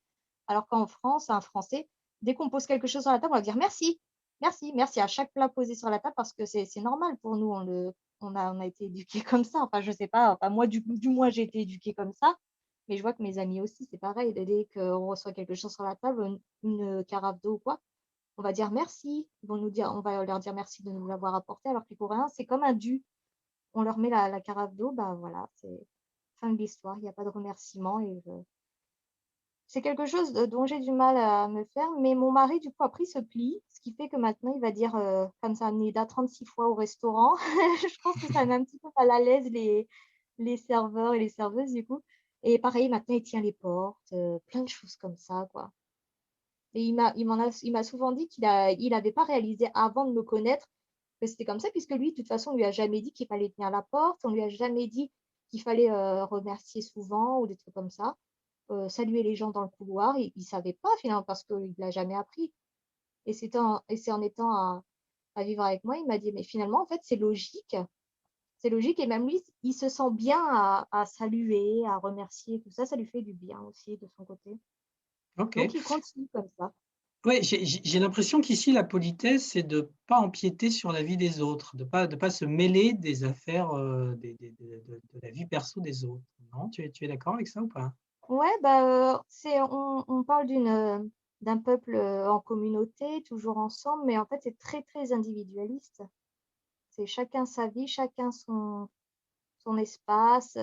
Alors qu'en France, un Français, dès qu'on pose quelque chose sur la table, on va dire merci, merci, merci à chaque plat posé sur la table parce que c'est normal pour nous. On a été éduqués comme ça. Enfin, je sais pas, enfin, moi, du moins, j'ai été éduquée comme ça. Mais je vois que mes amis aussi, c'est pareil. Dès qu'on reçoit quelque chose sur la table, une carafe d'eau ou quoi, on va dire merci. On va leur dire merci de nous l'avoir apporté. Alors que les Coréens, c'est comme un dû. On leur met la carafe d'eau, bah voilà, c'est fin de l'histoire, il n'y a pas de remerciement et c'est quelque chose dont j'ai du mal à me faire, mais mon mari, du coup, a pris ce pli, ce qui fait que maintenant, il va dire «감사합니다» 36 fois au restaurant. Je pense que ça met un petit peu mal à l'aise les serveurs et les serveuses, du coup. Et pareil, maintenant, il tient les portes, plein de choses comme ça, quoi. Et il m'a souvent dit il avait pas réalisé avant de me connaître que c'était comme ça, puisque lui, de toute façon, on lui a jamais dit qu'il fallait tenir la porte, on lui a jamais dit qu'il fallait remercier souvent ou des trucs comme ça, saluer les gens dans le couloir. Il savait pas finalement parce qu'il l'a jamais appris. Et c'est en étant à vivre avec moi, il m'a dit, mais finalement, en fait, c'est logique. C'est logique. Et même lui, il se sent bien à saluer, à remercier, tout ça, ça lui fait du bien aussi de son côté. OK. Donc, il continue comme ça. Ouais, j'ai l'impression qu'ici, la politesse, c'est de pas empiéter sur la vie des autres, de pas se mêler des affaires, de la vie perso des autres. Non, tu es d'accord avec ça ou pas? Ouais, bah, on parle d'un peuple, en communauté, toujours ensemble, mais en fait, c'est très, très individualiste. C'est chacun sa vie, chacun son espace,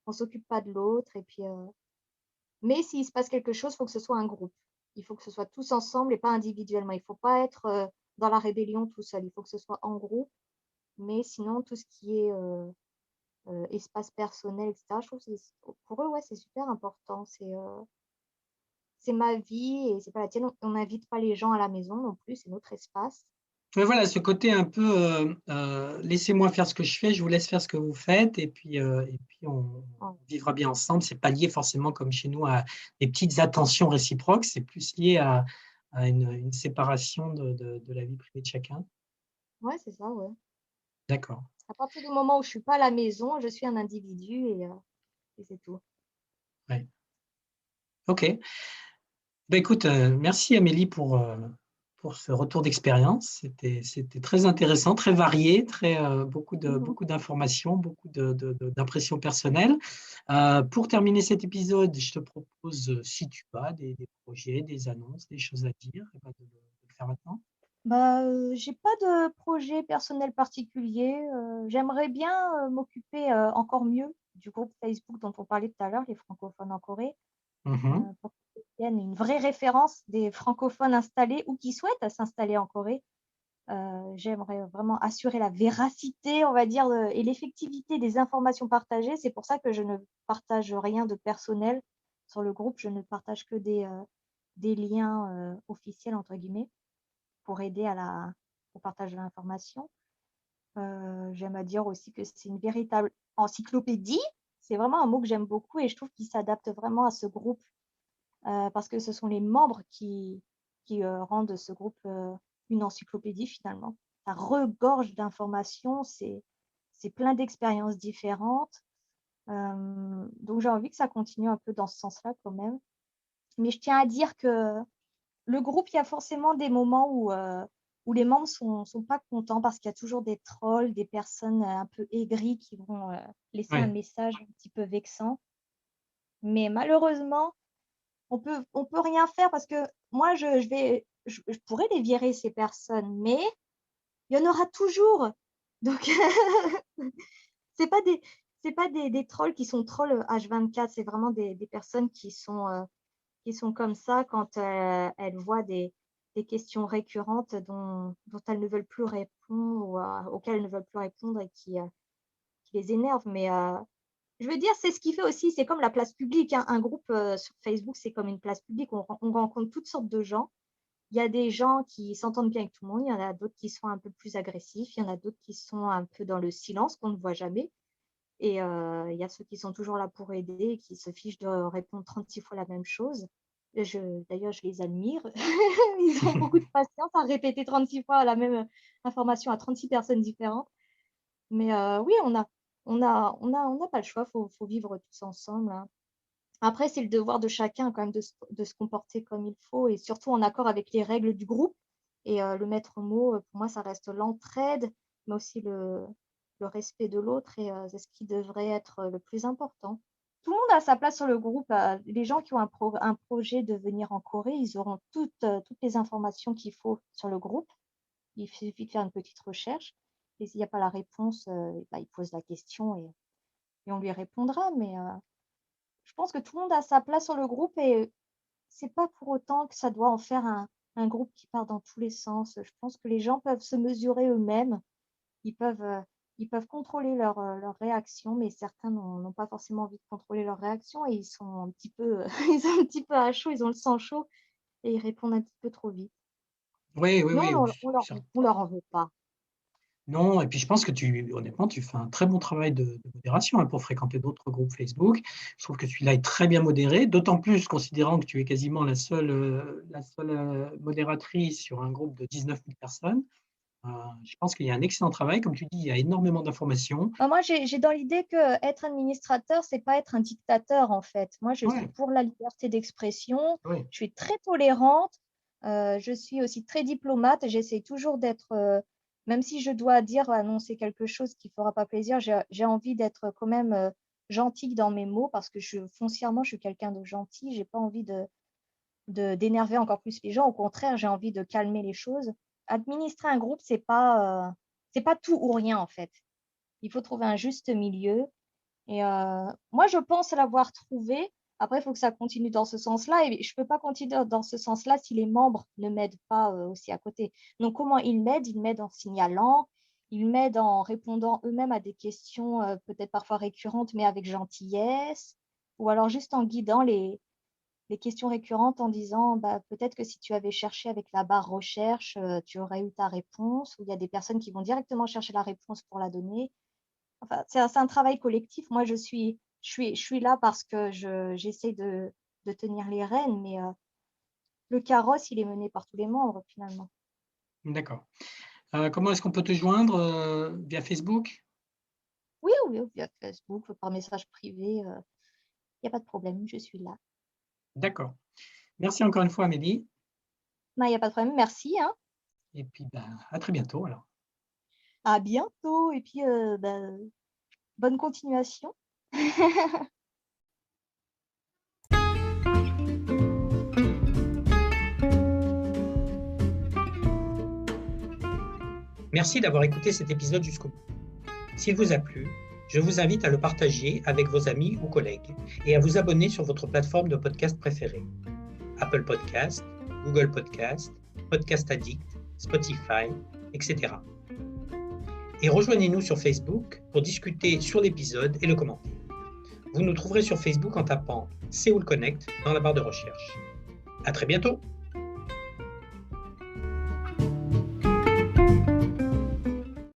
on s'occupe pas de l'autre et puis, mais s'il se passe quelque chose, il faut que ce soit un groupe. Il faut que ce soit tous ensemble et pas individuellement. Il faut pas être, dans la rébellion tout seul. Il faut que ce soit en groupe, mais sinon tout ce qui est, espace personnel et cetera, je trouve que c'est pour eux, ouais, c'est super important. C'est ma vie et c'est pas la tienne. On n'invite pas les gens à la maison non plus, c'est notre espace. Ouais, voilà, ce côté un peu, «Laissez-moi faire ce que je fais, je vous laisse faire ce que vous faites et puis on Ouais, vivra bien ensemble». C'est pas lié forcément comme chez nous à des petites attentions réciproques, c'est plus lié à une séparation de la vie privée de chacun. ouais, c'est ça, ouais. D'accord, À partir du moment où je suis pas à la maison, je suis un individu et c'est tout. ouais. OK. Bah, écoute, merci Amélie pour ce retour d'expérience. C'était très intéressant, très varié, très, Mmh. beaucoup d'informations, beaucoup d'impressions personnelles. Pour terminer cet épisode, je te propose, si tu as des projets, des annonces, des choses à dire, et bah, de le faire maintenant. Bah, j'ai pas de projet personnel particulier, j'aimerais bien, m'occuper, encore mieux du groupe Facebook dont on parlait tout à l'heure, les francophones en Corée, Mmh. pour qu'ils deviennent une vraie référence des francophones installés ou qui souhaitent s'installer en Corée. J'aimerais vraiment assurer la véracité, on va dire, et l'effectivité des informations partagées. C'est pour ça que je ne partage rien de personnel sur le groupe. Je ne partage que des liens, «officiels» entre guillemets, pour aider au partage de l'information. J'aime à dire aussi que c'est une véritable encyclopédie. C'est vraiment un mot que j'aime beaucoup et je trouve qu'il s'adapte vraiment à ce groupe, parce que ce sont les membres qui rendent ce groupe, une encyclopédie finalement. Ça regorge d'informations, c'est plein d'expériences différentes, donc j'ai envie que ça continue un peu dans ce sens-là quand même. Mais je tiens à dire que le groupe, il y a forcément des moments où les membres sont pas contents parce qu'il y a toujours des trolls, des personnes, un peu aigries qui vont, laisser un Ouais. message un petit peu vexant. Mais malheureusement, on peut rien faire parce que moi je pourrais les virer ces personnes, mais il y en aura toujours. Donc c'est pas des c'est pas des trolls qui sont trolls, H24, c'est vraiment des personnes qui sont comme ça quand, elles voient des questions récurrentes dont elles ne veulent plus répondre ou auxquelles elles ne veulent plus répondre et qui les énervent. Mais, je veux dire, c'est ce qui fait aussi c'est comme la place publique, hein. Un groupe, sur Facebook, c'est comme une place publique. On rencontre toutes sortes de gens. Il y a des gens qui s'entendent bien avec tout le monde, il y en a d'autres qui sont un peu plus agressifs, il y en a d'autres qui sont un peu dans le silence, qu'on ne voit jamais et il y a ceux qui sont toujours là pour aider et qui se fichent de répondre 36 fois la même chose. D'ailleurs, je les admire. Ils ont beaucoup de patience à répéter 36 fois la même, information à 36 personnes différentes. Mais oui, on n'a pas le choix, faut vivre tous ensemble, hein. Après, c'est le devoir de chacun quand même de se comporter comme il faut et surtout en accord avec les règles du groupe et le maître mot, pour moi, ça reste l'entraide, mais aussi le respect de l'autre et c'est ce qui devrait être, le plus important. Tout le monde a sa place sur le groupe, les gens qui ont un projet de venir en Corée, ils auront toutes les informations qu'il faut sur le groupe. Il suffit de faire une petite recherche et s'il y a pas la réponse, bah, ils posent la question et on lui répondra mais je pense que tout le monde a sa place sur le groupe et c'est pas pour autant que ça doit en faire un groupe qui part dans tous les sens. Je pense que les gens peuvent se mesurer eux-mêmes. Ils peuvent, heu, ils peuvent contrôler leurs réactions, mais certains n'ont pas forcément envie de contrôler leurs réactions et ils sont un petit peu, ils sont un petit peu à chaud, ils ont le sang chaud et ils répondent un petit peu trop vite. Oui, oui, Mais oui. on leur en veut pas. Non, et puis je pense que honnêtement, tu fais un très bon travail de modération, hein, pour fréquenter d'autres groupes Facebook. Je trouve que celui-là est très bien modéré, d'autant plus considérant que tu es quasiment la seule modératrice sur un groupe de 19 000 personnes. Je pense qu'il y a un excellent travail. Comme tu dis, il y a énormément d'informations. Bah, moi, j'ai dans l'idée que être administrateur, c'est pas être un dictateur, en fait. Moi, je suis Ouais, pour la liberté d'expression. ouais, Je suis très tolérante. Je suis aussi très diplomate. J'essaie toujours d'être, même si je dois dire, annoncer quelque chose qui fera pas plaisir, j'ai envie d'être quand même gentille dans mes mots parce que foncièrement, je suis quelqu'un de gentil. J'ai pas envie d'énerver encore plus les gens. Au contraire, j'ai envie de calmer les choses. Administrer un groupe, c'est pas tout ou rien, en fait. Il faut trouver un juste milieu. Et moi, je pense l'avoir trouvé. Après, il faut que ça continue dans ce sens-là. Et je ne peux pas continuer dans ce sens-là si les membres ne m'aident pas aussi à côté. Donc, comment ils m'aident? Ils m'aident en signalant, ils m'aident en répondant eux-mêmes à des questions peut-être parfois récurrentes, mais avec gentillesse. Ou alors juste en guidant les questions récurrentes en disant bah, peut-être que si tu avais cherché avec la barre recherche, tu aurais eu ta réponse. Ou il y a des personnes qui vont directement chercher la réponse pour la donner. Enfin, c'est un travail collectif. Moi, je suis là parce que j'essaie de tenir les rênes, mais le carrosse, il est mené par tous les membres finalement. d'accord. Comment est-ce qu'on peut te joindre via Facebook? Oui, oui, via Facebook, par message privé, il n'y a pas de problème, je suis là. D'accord. Merci encore une fois, Amélie. Il n'y a pas de problème, merci, hein. Et puis, ben, à très bientôt alors. À bientôt, et puis bonne continuation. Merci d'avoir écouté cet épisode jusqu'au bout. S'il vous a plu, je vous invite à le partager avec vos amis ou collègues et à vous abonner sur votre plateforme de podcast préférée. Apple Podcast, Google Podcast, Podcast Addict, Spotify, etc. Et rejoignez-nous sur Facebook pour discuter sur l'épisode et le commenter. Vous nous trouverez sur Facebook en tapant Séoul Connect dans la barre de recherche. À très bientôt!